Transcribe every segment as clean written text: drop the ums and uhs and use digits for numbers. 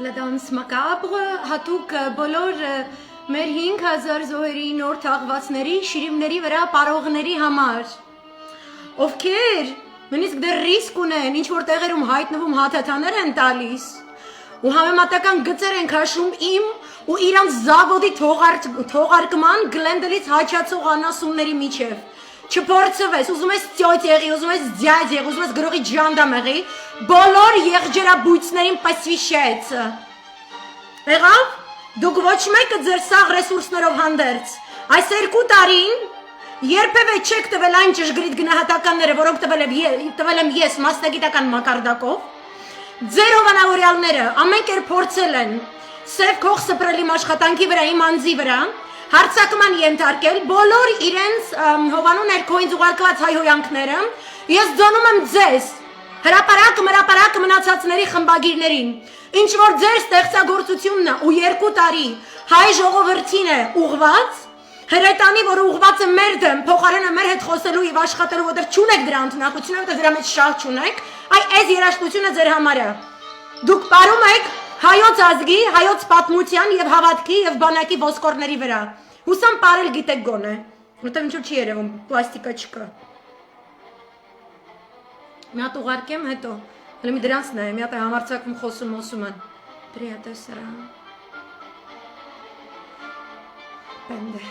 La danse macabre հատուկ բոլոր մեր 5000 զոհերի նոր թաղվածների շիրիմների վրա պարողների համար ովքեր նույնիսկ դեռ ռիսկ ունեն ինչ որ տեղերում հայտնվում հաթաթաներ են տալիս ու համեմատական գծեր են քաշում իմ ու իրանց զավոդի թողարկման գլենդելից հաչացող անասունների միջև չփորձվես, ուզում ես ծյոծ եղի, ուզում ես ձյաձ եղի, ուզում ես գրողի ջանդամ եղի, բոլոր եղջերաբույծներին պասվիշեց։ Եղավ, դուք ոչ մեկը ձեր սաղ ռեսուրսներով հանդերձ, այս 2 տարին երբևէ չեք տվել այն ճշգրիտ գնահատականները, որոնք տվել եմ ես մասնագիտական մակարդակով, ձեր հովանավորյալները ամեն կերպ փորձել են սև քող սփռել իմ աշխատանքի վրա, իմ անձի վրա, հարցակման ենթարկել բոլոր իրենց հովանու ներքոյին ուղարկված հայհոյանքները, ես ձոնում եմ ձեզ, հրապարակ մնացածների խմբագիրներին, ինչ որ ձեր ստեղծագործությունն ու 2 տարի հայ ժողովրդին է ուղված, հրետանի, որ ուղված է մեր դեմ, փոխարենը մեր հետ խոսելու եւ աշխատելու, որտեղ չունեք դրա ընդունակությունը, որտեղ դրա մեջ շահ չունեք, այս երաժշտությունը ձեր համար է։ Դուք պարում եք հայոց ազգի, հայոց պատմության եւ հավատքի եւ բանակի ոսկորների վրա։ Հուսամ պարել գիտեք գոնե, որտեղ ինչ չի երևում, պլաստիկա չկա։ Մի հատ ուղարկեմ հետո, հələ մի դրանց նայեմ, մի հատ համարցակում խոսում են։ Приятно сара։ Բենդե։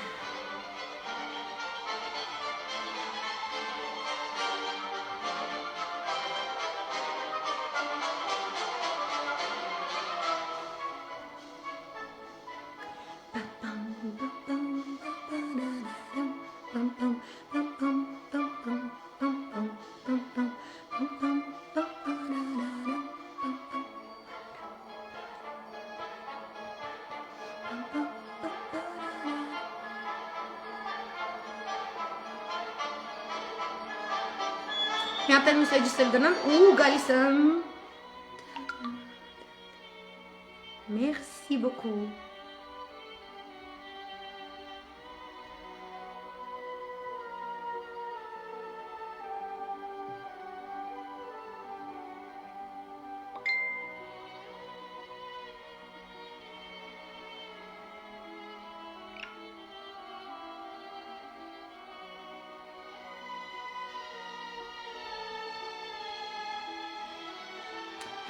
Մի հատ մուսեջս էլ դնեմ ու գալիս եմ։ Merci beaucoup։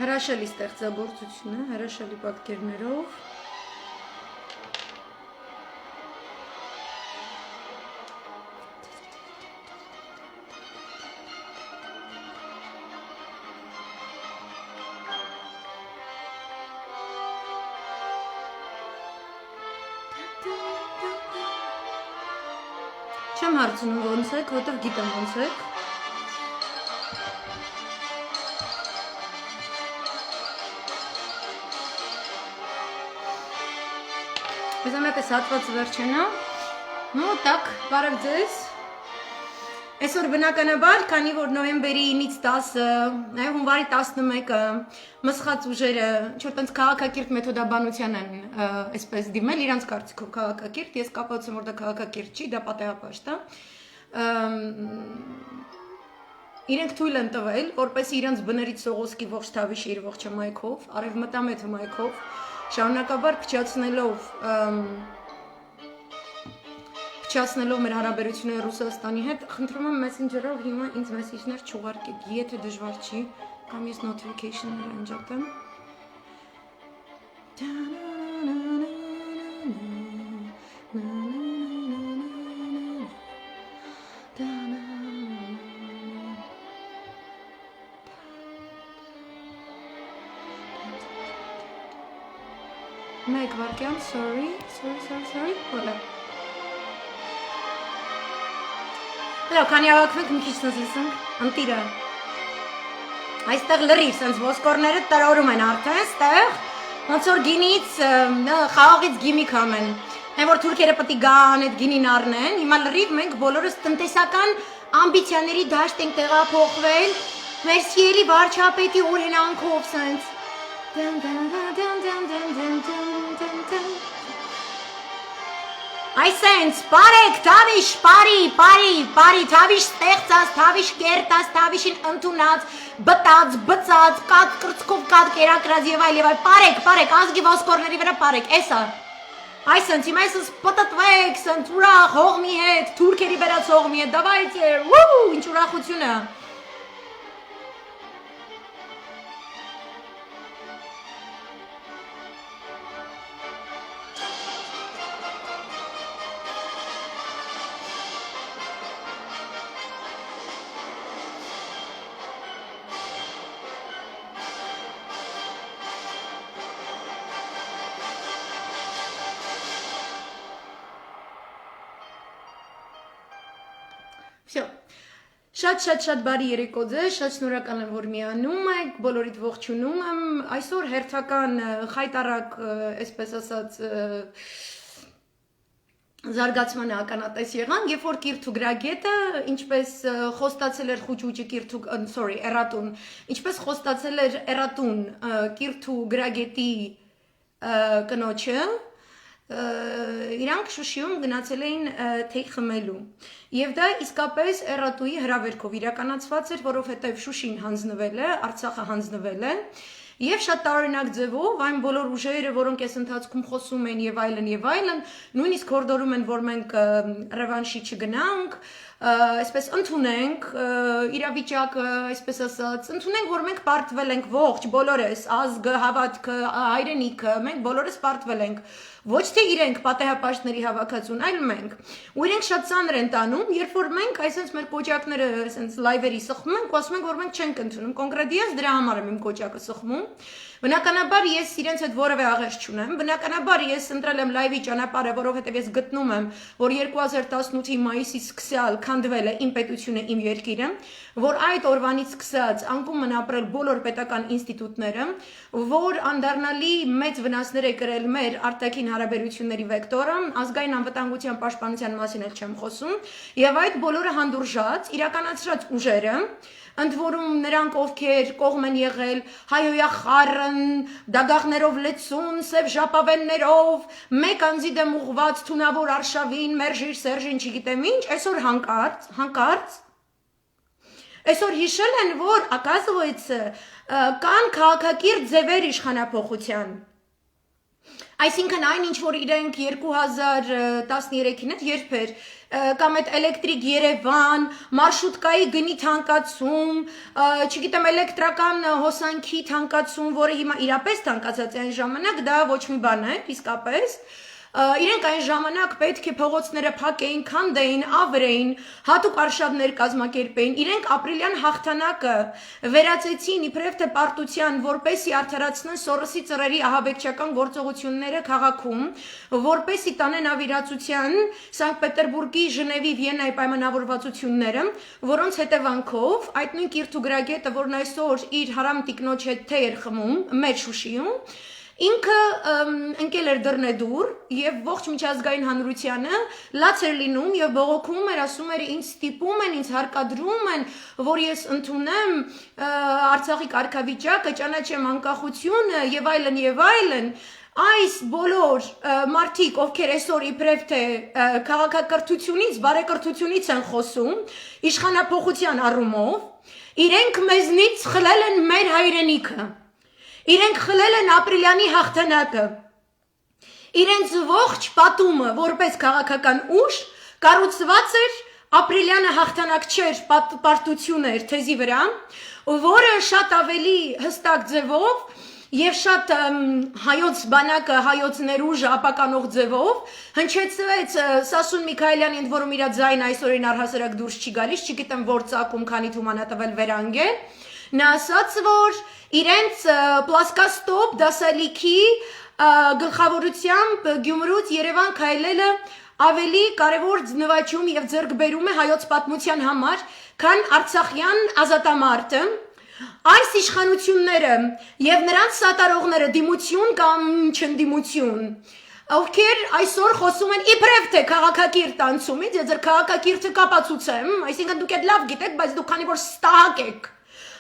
Հրաշալի ստեղծագործություն է, հրաշալի պատկերներով։ Չեմ հարցնում ոնց եք, որտեղ գիտեմ ոնց եք։ Ես ամենապես հատված վերջենա, նո տակ, բարև ձեզ, այսօր բնականաբար, քանի որ նոյեմբերի 9-ից 10-ը, նաև հունվարի 11-ը, մսխած ուժերը, ինչ-որ տենց քաղաքակիրթ մեթոդաբանության են այսպես դիմել, իրանց կարծիքով քաղաքակիրթ, ես կապացում, որ դա քաղաքակիրթ չի, դա պատեհապաշտ է, իրենք թույլ են տվել, որպես իրենց բներից սողոսկի ողջ թավիշը իր ողջ հմայքով, արևմտամետ հմայքով, շարունակաբար փչացնելով մեր հարաբերությունները Ռուսաստանի հետ, խնդրում եմ մեսենջերով հիմա ինձ մեսիջներ չուղարկեք, եթե դժվար չի, կամ ես notification-ները անջատեմ։ Մեկ վարկյան, sorry, հոլա։ Լավ, քանի ավակվենք մի քիչ նզլսենք, ընտիրը։ Այստեղ լրիվ, սենց ոսկորները տրորում են արդեն, ստեղ, ոնց որ գինից, խաղաղից գիմիք ամեն։ Այն որ թուրքերը պտի գան, այդ գինին առնեն, հիմա լրիվ մենք բոլորս տնտեսական ամբիցիաների դաշտ ենք տեղափոխվել, մեր սիրելի վարչապետի օրհնանքով սենց։ Այսենց, բարեք, թավիշ, բարի, թավիշ ստեղծած, թավիշ կերտած, թավիշին ընդունած, բտած, բծած, կատ կրծքով կատ կերակրած եւ այլ, բարեք, ազգի ոսկորների վրա բարեք, էսա։ Այսենց, հիմա այսպես պտտվեք, սենց ուրախ, հողմի հետ, թուրքերի վերած հողմի հետ, դավայցե, ինչ ուրախություն է։ Всё. Շատ բարի երեկո ձեզ, շատ շնորհակալ եմ, որ միանում եք, բոլորիդ ողջունում եմ, այսօր հերթական խայտարակ, այսպես ասած, զարգացման ականատես եղանք, երբ որ Կիրթու գրագետը, ինչպես խոստացել էր խուճուճի Կիրթու, էրատուն, ինչպես խոստացել էր էրատուն Կիրթու գրագետի կնոջը, իրանք Շուշիում գնացել էին թեյ խմելու եւ դա իսկապես էրատուի հրավերքով իրականացված էր, որովհետեւ Շուշին հանձնվել է, Արցախը հանձնվել է եւ շատ տարօրինակ ձևով այն բոլոր ուժերը, որոնք այս ընթացքում խոսում են եւ այլն, նույնիսկ հորդորում են, որ մենք ռևանշի չգնանք, այսպես ընդունենք իրավիճակը, այսպես ասած, ընդունենք, որ մենք պարտվել ենք ողջ բոլորս, ազգը, հավատքը, հայրենիքը, մենք բոլորս պարտվել ենք ոչ թե իրենք պատեհապաշտների հավաքածուն, այլ մենք։ Ու իրենք շատ ծանր են տանում, երբ որ մենք այսպես մեր կոճակները այսպես լայվերի սխմում ենք, ասում ենք, որ մենք չենք ընդունում։ Կոնկրետ ես դրա համար եմ իմ կոճակը սխմում։ Բնականաբար ես իրենց հետ որևէ աղերս չունեմ, բնականաբար ես ընտրել եմ լայվի ճանապարհը, որովհետև ես գտնում եմ, որ 2018-ի մայիսից սկսյալ քանդվել է իմ պետությունը, իմ երկիրը, որ այդ օրվանից սկսած անկում են ապրել բոլոր պետական ինստիտուտները, որ անդառնալի մեծ վնասներ է կրել մեր արտաքին հարաբերությունների վեկտորը, ազգային անվտանգության պաշտպանության մասին էլ չեմ խոսում, եւ այդ բոլորը հանդուրժած իրականացրած ուժերը ընդ որում նրանք ովքեր կողմ են եղել հայոյախառն, դագաղներով լեցուն, սև ժապավեններով, մեկ անձի դեմ ուղված թունավոր արշավին, մերժիր, սերժին, չգիտեմ ինչ, այսօր հանկարծ, այսօր հիշել են, որ оказывается կան քաղաքակիրթ ձևեր իշխանափոխության։ Այսինքն այն ինչ որ իրենք 2013-ին հետ երբ էր կամ այդ էլեկտրիկ Երևան, մարշրուտկայի գնի թանկացում, չգիտեմ էլեկտրական հոսանքի թանկացում, որը հիմա իրապես թանկացած է այն ժամանակ, դա ոչ մի բան է, իսկապես իրենք այն ժամանակ պետք է փողոցները փակեին, քանդեին, ավրեին, հատուկ արշավներ կազմակերպեին, իրենք ապրիլյան հաղթանակը վերածեցին իբրև թե պարտության, որպեսի արդարացնեն Սորոսի ծռերի ահաբեկչական գործողությունները քաղաքում, որպեսի տանեն ավիրացության Սանկտ Պետերբուրգի, Ժնևի, Վիեննայի պայմանավորվածությունները, որոնց հետևանքով այդ նույն Կիրթու գրագետը, որն այսօր իր հարամ տիկնոջ հետ թեյ էր խմում մեր Շուշիում, ինքը ընկել էր դռնեդուր եւ ողջ միջազգային հանրությանը լաց էր լինում եւ բողոքում էր, ասում էր ինձ ստիպում են, ինձ հարկադրում են, որ ես ընդունեմ Արցախի կարգավիճակը, ճանաչեմ անկախությունը եւ այլն, այս բոլոր մարդիկ, ովքեր այսօր իբրև թե քաղաքակրթությունից, բարեկրթությունից են խոսում, իշխանափոխության առումով, իրենք մեզնից խլել են մեր հայրենիքը։ Իրենք խլել են ապրիլյանի հաղթանակը, իրենց ողջ պատումը, որպես քաղաքական ուժ, կառուցված էր ապրիլյանը հաղթանակ չէր, պարտություն էր թեզի վրա, որը շատ ավելի հստակ ձևով եւ շատ հայոց բանակը, հայոց ներուժը ապականող ձևով հնչեցրեց Սասուն Միքայելյանի, ընդ որում իր ձայնը այսօրին առհասարակ դուրս չի գալիս, չգիտեմ որ ծակում, քանի թումանատվել վերանգել, նա ասաց, որ իրենց պլասկաստոպ դասալիքի գլխավորությամբ Գյումրուց Երևան քայլելը ավելի կարևոր նվաճում եւ ձեռքբերում է հայոց պատմության համար, քան Արցախյան ազատամարտը։ Այս իշխանությունները եւ նրանց սատարողները դիմություն կամ չընդդիմություն, ովքեր այսօր խոսում են իբրև թե քաղաքակիրթ անցումից, ես ձեր քաղաքակիրթը կապացուցեմ, այսինքն դուք այդ լավ գիտեք, բայց դուք քանի որ ստահակ եք,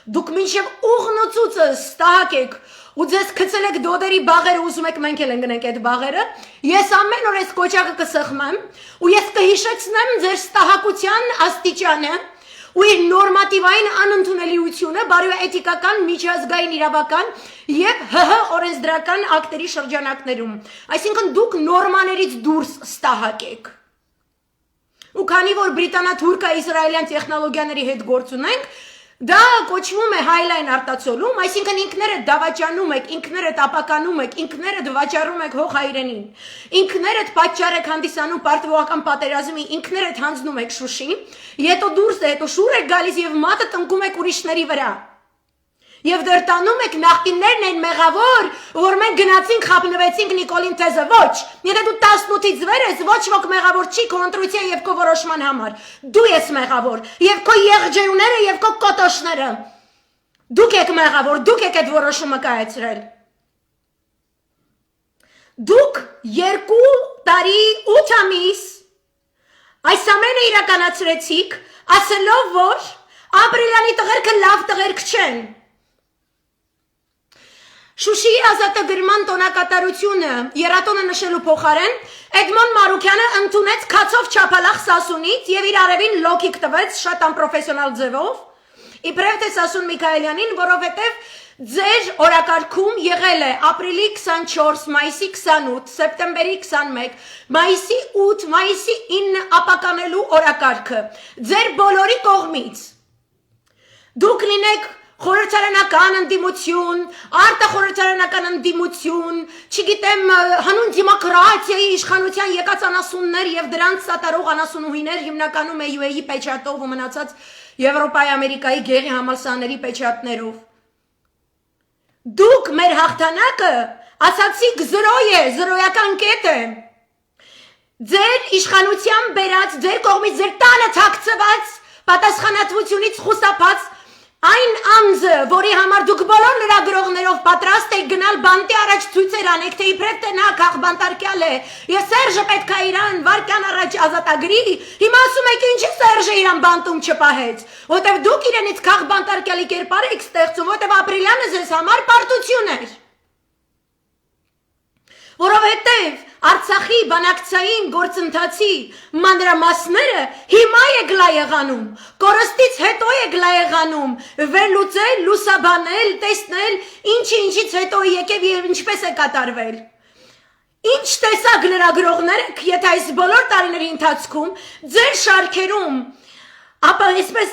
դուք մինչև ուղն ու ծուծը ստահակ եք ու ձեզ գցել եք դոդերի բաղերը ուզում եք մենք էլ ընկնենք այդ բաղերը ես ամեն օր այս կոճակը կսխմեմ ու ես կհիշեցնեմ ձեր ստահակության աստիճանը ու իր նորմատիվային անընդունելիությունը բարոյեթիկական միջազգային իրավական եւ ՀՀ օրենսդրական ակտերի շրջանակներում այսինքն դուք նորմաներից դուրս ստահակ եք ու քանի որ բրիտանա-թուրքա-իսրայելյան տեխնոլոգիաների հետ գործ ունենք դա կոչվում է highline արտացոլում, այսինքն ինքներդ դավաճանում եք, ինքներդ ապականում եք, ինքներդ վաճառում եք հող հայրենին, ինքներդ պատճառ եք հանդիսանում պարտվողական պատերազմի, ինքներդ հանձնում եք Շուշին, հետո դուրս է, հետո շուռ եք գալիս եւ մատը տնկում եք ուրիշների վրա։ Եվ դեռ տանում եք նախկիններն են մեղավոր, որ մենք գնացինք խաբնվեցինք Նիկոլին թեզը, ոչ, եթե դու 18-ից վեր ես, ոչ ոք մեղավոր չի քո ընտրության եւ քո որոշման համար, դու ես մեղավոր, եւ քո եղջերուները եւ քո կոտոշները, դուք եք մեղավոր, դուք եք այդ որոշումը կայացրել, դուք 2 տարի 8 ամիս այս ամենը իրականացրեցիք, ասելով, որ ապրիլյանի տղերքը լավ տղերք չեն, Շուշիի ազատագրման տոնակատարությունը երատոնը նշելու փոխարեն Էդմոն Մարուկյանը ընդունեց քացով չափալախ Սասունից եւ իր արևին լոքիկ տվեց շատ անպրոֆեսիոնալ ձևով իբրև թե Սասուն Միքայելյանին որովհետեւ ձեր օրակարգում եղել է ապրիլի 24, մայիսի 28, սեպտեմբերի 21, մայիսի 8, մայիսի 9 ապականելու օրակարգը ձեր բոլորի կողմից դուք լինեք խորհրդարանական ընդդիմություն, արտախորհրդարանական ընդդիմություն, չգիտեմ, հանուն դեմոկրատիայի իշխանության եկած անասուններ եւ դրանց սատարող անասունուհիներ հիմնականում EUA-ի պեչատով ու մնացած Եվրոպայի, Ամերիկայի գեղի համալսարանների պեչատներով։ Դուք մեր հաղթանակը ասացիք զրո է, զրոյական կետ է։ Ձեր իշխանության բերած, ձեր կողմից ձեր տանը թաքցված պատասխանատվությունից խուսափած Այն անձը, որի համար դուք բոլոր լրագրողներով պատրաստ եք գնալ բանտի առաջ ցույցեր անեք, թե իբրև թե նա քաղբանտարկյալ է, եւ Սերժը պետք է իրան վարկյան առաջ ազատագրի, հիմա ասում եք ինչի Սերժը իրան բանտում չպահեց, որտեվ դուք իրենից քաղբանտարկյալի կերպար եք ստեղծում, որտեվ ապրիլյանը ձեզ համար պարտություն էր։ Որովհետև Արցախի բանակցային գործընթացի մանրամասները հիմա եք լայեղանում, կորստից հետո եք լայեղանում, վերլուծել, լուսաբանել, տեսնել, ինչից հետո եկև եւ ինչպես է կատարվել։ Ինչ տեսակ լրագրողներ եք, եթե այս բոլոր տարիների ընթացքում ձեր շարքերում ապա այսպես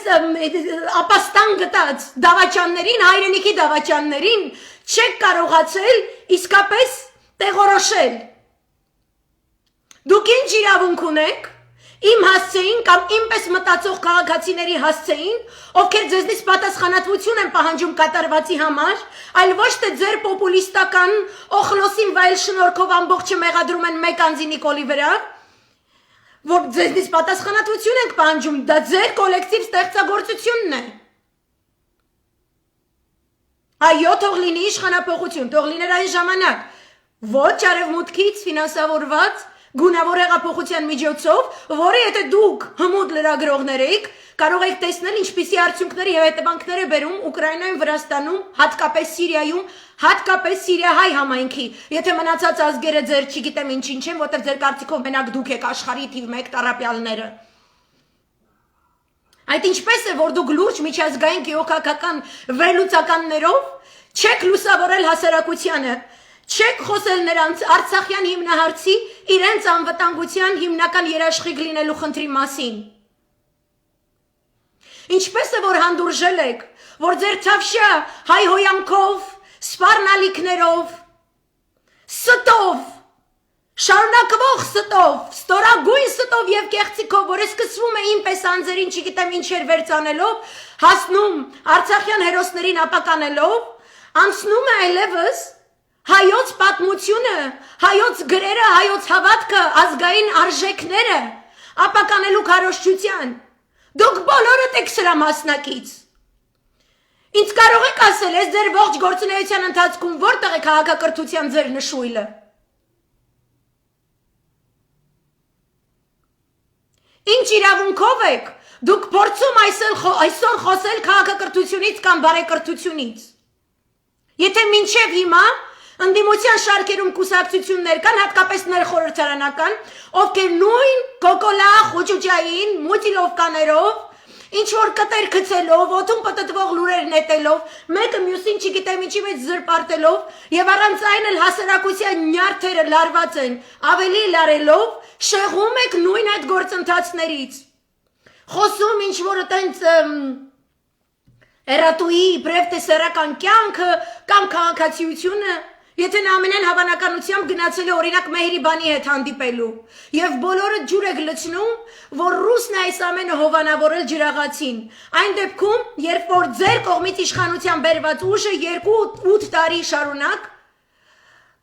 ապաստան գտած դավաճաններին, հայրենիքի դավաճաններին չեք կարողացել իսկապես տեղորոշել։ Դուք ինչ իրավունք ունեք իմ հասցեին կամ իմպես մտածող քաղաքացիների հասցեին, ովքեր ձեզնից պատասխանատվություն են պահանջում կատարվածի համար, այլ ոչ թե ձեր պոպուլիստական օխլոսին վայել շնորհքով ամբողջը մեղադրում են մեկ անձի Նիկոլի վրա, որ ձեզնից պատասխանատվություն ենք պահանջում, դա ձեր կոլեկտիվ ստեղծագործությունն է։ Այո, թող լինի իշխանափոխություն, թող լիներ այն ժամանակ, ոչ արևմուտքից ֆինանսավորված գունավոր հեղափոխության միջոցով, որը եթե դուք հմուտ լրագրողներ եք, կարող եք տեսնել ինչպիսի արդյունքների եւ հետևանքներ է բերում Ուկրաինայում, Վրաստանում, հատկապես Սիրիայում, հատկապես Սիրիա-հայ համայնքի, եթե մնացած ազգերը ձեր չգիտեմ ինչ են, որտեղ ձեր կարծիքով մենակ դուք եք աշխարհի թիվ 1 տառապյալները։ Այդ ինչպես է, որ դուք լուրջ միջազգային գեոքական վերլուծականներով չեք լուսավորել հասարակությանը, չեք խոսել նրանց Արցախյան հիմնահարցի իրենց անվտանգության հիմնական երաշխիք լինելու խնդրի մասին։ Ինչպես է, որ հանդուրժել եք, որ ձեր թավշյա հայհոյանքով, սպառնալիքներով, ստով, շարունակվող ստով, ստորագույն ստով եւ կեղծիքով, որը սկսվում է ինպես անձերին չգիտեմ ինչեր վերցանելով, հասնում Արցախյան հերոսներին ապականելով, անցնում է այլևս հայոց պատմությունը, հայոց գրերը, հայոց հավատքը, ազգային արժեքները ապականելու քարոզչության։ Դուք բոլորդ եք սրա մասնակից։ Ինձ կարող եք ասել, ես ձեր ողջ գործունեության ընթացքում որտեղ է քաղաքակրթության ձեր նշույլը։ Ինչ իրավունքով եք, Դուք փորձում այսօր խոսել քաղաքակրթությունից կամ բարեկրթությունից։ Եթե մինչև հիմա ընդդիմության շարքերում կուսակցություններ կան, հատկապես ներխորհրդարանական, ովքեր նույն կոկոլա խոճուճային մուտիլովկաներով, ինչ որ կտեր գցելով, օդում պտտվող լուրեր նետելով, մեկը մյուսին չգիտեմ ինչի մեջ զրպարտելով եւ առանց այն էլ հասարակության նյարդերը լարված են, ավելի լարելով, շեղում եք նույն այդ գործընթացներից։ Խոսում ինչ որ այտենց էրատուի իբրև տեսարական կյանքը կամ քաղաքացիությունը, եթե նա ամենայն հավանականությամբ գնացել է օրինակ Մեհրիբանի հետ հանդիպելու եւ բոլորը ջուր եք լցնում, որ ռուսն է այս ամենը հովանավորել ջրաղացին։ Այն դեպքում, երբ որ ձեր կողմից իշխանության բերված ուժը 2-8 տարի շարունակ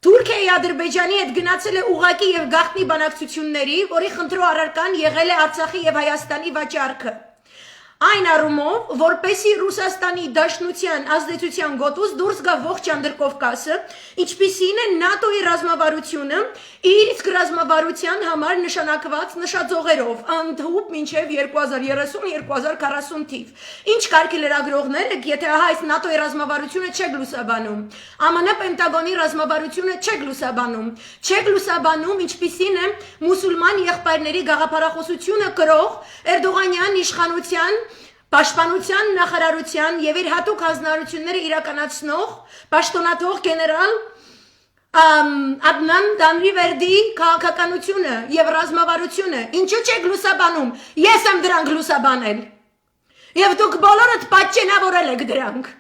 Թուրքիայի Ադրբեջանի հետ գնացել է ուղակի եւ գաղտնի բանակցությունների, որի խնդրու առարկան եղել է Արցախի եւ Հայաստանի վաճառքը։ Այն առումով, որպեսի Ռուսաստանի Դաշնության ազդեցության գոտուց դուրս գա ողջ Անդրկովկասը, ինչպիսին է ՆԱՏՕ-ի ռազմավարությունը իր իսկ ռազմավարության համար նշանակված նշաձողերով, ընդհուպ մինչև 2030-2040 թիվ։ Ինչ կարգի լրագրողներ եք, եթե ահա այս ՆԱՏՕ-ի ռազմավարությունը չեք լուսաբանում, ԱՄՆ Պենտագոնի ռազմավարությունը չեք լուսաբանում, ինչպիսին է մուսուլման եղբայրների գաղափարախոսությունը կրող Էրդողանյան իշխանության Պաշտպանության նախարարության եւ իր հատուկ հանձնարարությունները իրականացնող պաշտոնաթող գեներալ Ադնան Դանրիվերդի քաղաքականությունը եւ ռազմավարությունը ինչու չեք լուսաբանում, ես եմ դրանք լուսաբանել եւ դուք բոլորդ պատճենավորել եք դրանք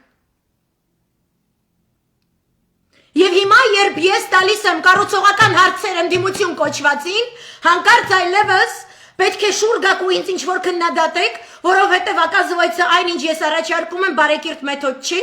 եւ հիմա երբ ես տալիս եմ կառուցողական հարցեր ընդդիմություն կոչվածին, հանկարծ այլևս պետք է շուր գաք ու ինձ ինչ-որ քննադատեք, որովհետև ակազվայցը այն ինչ ես առաջարկում եմ բարեկիրթ մեթոդ չի։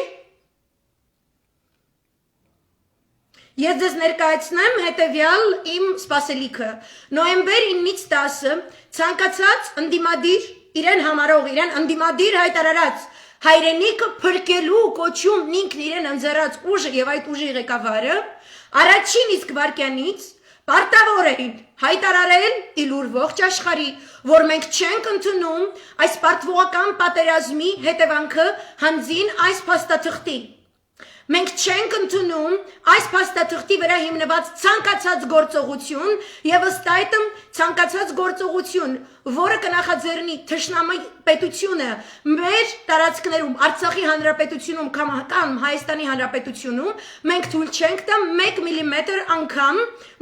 Ես ձեզ ներկայացնեմ հետևյալ իմ սպասելիքը։ Նոյեմբեր 9-ից 10-ը ցանկացած ընդդիմադիր իրեն համարող, իրեն ընդդիմադիր հայտարարած հայրենիքը փրկելու կոչում ինքն իրեն ընձեռած ուժը եւ այդ ուժի ղեկավարը առաջին իսկ վարքյանից Պարտավոր էին հայտարարել իլուր ողջ աշխարհի, որ մենք չենք ընդունում այս պարտվողական պատերազմի հետևանքը հանձին այս փաստաթղթի։ Մենք չենք ընդունում այս փաստաթղթի վրա հիմնված ցանկացած գործողություն եւ ըստ այդմ ցանկացած գործողություն, որը կնախաձեռնի թշնամի պետությունը մեր տարածքներում, Արցախի հանրապետությունում կամ Հայաստանի հանրապետությունում, մենք թույլ չենք տա 1 միլիմետր անգամ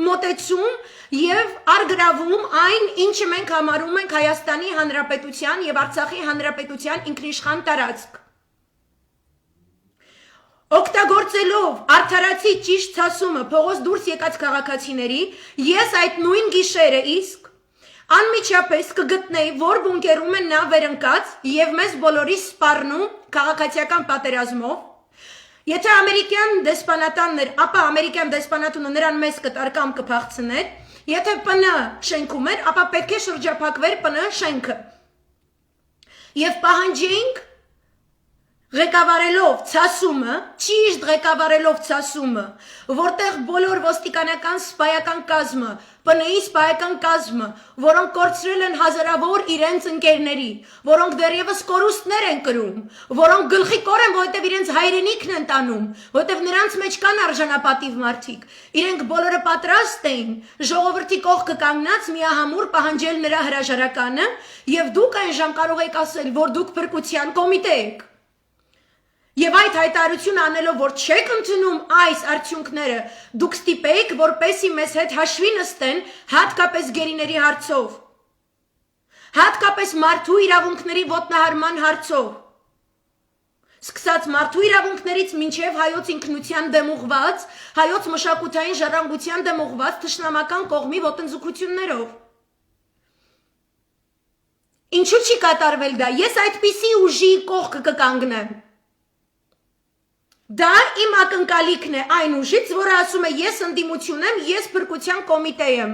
մոտեցում եւ արգրավում այն, ինչը մենք համարում ենք Հայաստանի հանրապետության եւ Արցախի հանրապետության ինքնիշխան տարածք։ Օգտագործելով արդարացի ճիշտ ցասումը փողոց դուրս եկած քաղաքացիների, ես այդ նույն գիշերը իսկ անմիջապես կգտնեի, որ բունկերում են նա վերընկած եւ մեզ բոլորի սպառնում քաղաքացիական պատերազմով։ Եթե ամերիկյան դեսպանատանն էր, ապա ամերիկյան դեսպանատունը նրան մեզ կտար կամ կփախցներ, եթե ՊՆ շենքում էր, ապա պետք է շրջափակվեր ՊՆ շենքը։ Եվ պահանջեինք ղեկավարելով ցասումը, ճիշտ ղեկավարելով ցասումը, որտեղ բոլոր ոստիկանական սպայական կազմը, ՊՆ-ի սպայական կազմը, որոնք կորցրել են հազարավոր իրենց ընկերների, որոնք դեռևս կորուստներ են կրում, որոնք գլխիկոր են, որովհետև իրենց հայրենիքն են տանում, որովհետև նրանց մեջ կան արժանապատիվ մարդիկ, իրենք բոլորը պատրաստ էին ժողովրդի կողքը կանգնած միահամուռ պահանջել նրա հրաժարականը, եւ դուք այն ժամ կարող եք ասել, որ դուք փրկության կոմիտե եք։ Եվ այդ հայտարարությունը անելով, որ չեք ընդունում այս արդյունքները, դուք ստիպեիք, որպեսի մեզ հետ հաշվի նստեն հատկապես գերիների հարցով, հատկապես մարդու իրավունքների ոտնահարման հարցով, սկսած մարդու իրավունքներից մինչև հայոց ինքնության դեմ ուղղված, հայոց մշակութային ժառանգության դեմ ուղղված թշնամական կողմի ոտնձգություններով։ Ինչու չի կատարվել դա, ես այդպիսի ուժի կողքը կկանգնեմ։ Դա իմ ակնկալիքն է այն ուժից, որը ասում է ես ընդդիմություն եմ, ես փրկության կոմիտե եմ։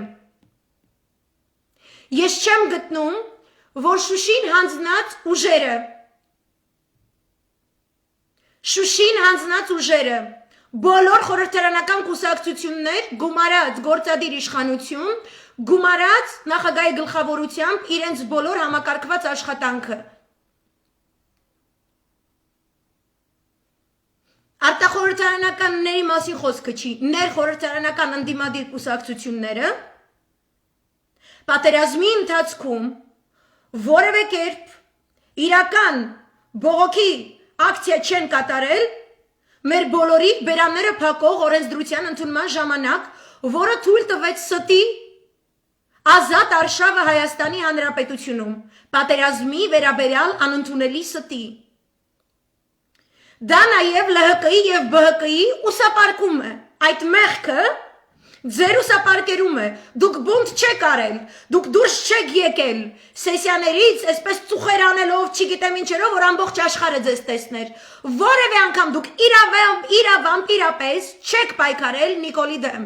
Ես չեմ գտնում, որ Շուշին հանձնած ուժերը, բոլոր խորհրդարանական կուսակցություններ, գումարած գործադիր իշխանություն, գումարած նախագահի գլխավորությամբ իրենց բոլոր համակարգված աշխատանքը։ Արտախորհրդարանականների մասին խոսքը չի, ներխորհրդարանական ընդդիմադիր կուսակցությունները պատերազմի ընթացքում որևէ կերպ իրական բողոքի ակցիա չեն կատարել մեր բոլորի բերանները փակող օրենսդրության ընդունման ժամանակ, որը թույլ տվեց ստի ազատ արշավը Հայաստանի Հանրապետությունում, պատերազմի վերաբերյալ անընդունելի ստի։ Դա նաև ԼՀԿ-ի և ԲՀԿ-ի ուսապարկում է, այդ մեղքը ձեր ուսապարկերում է, դուք բունտ չեք արել, դուք դուրս չեք եկել սեսիաներից, այսպես ծուխեր անելով, չգիտեմ ինչերով, որ ամբողջ աշխարհը ձեզ տեսներ, որևէ անգամ դուք իրավամբ չեք պայքարել Նիկոլի դեմ։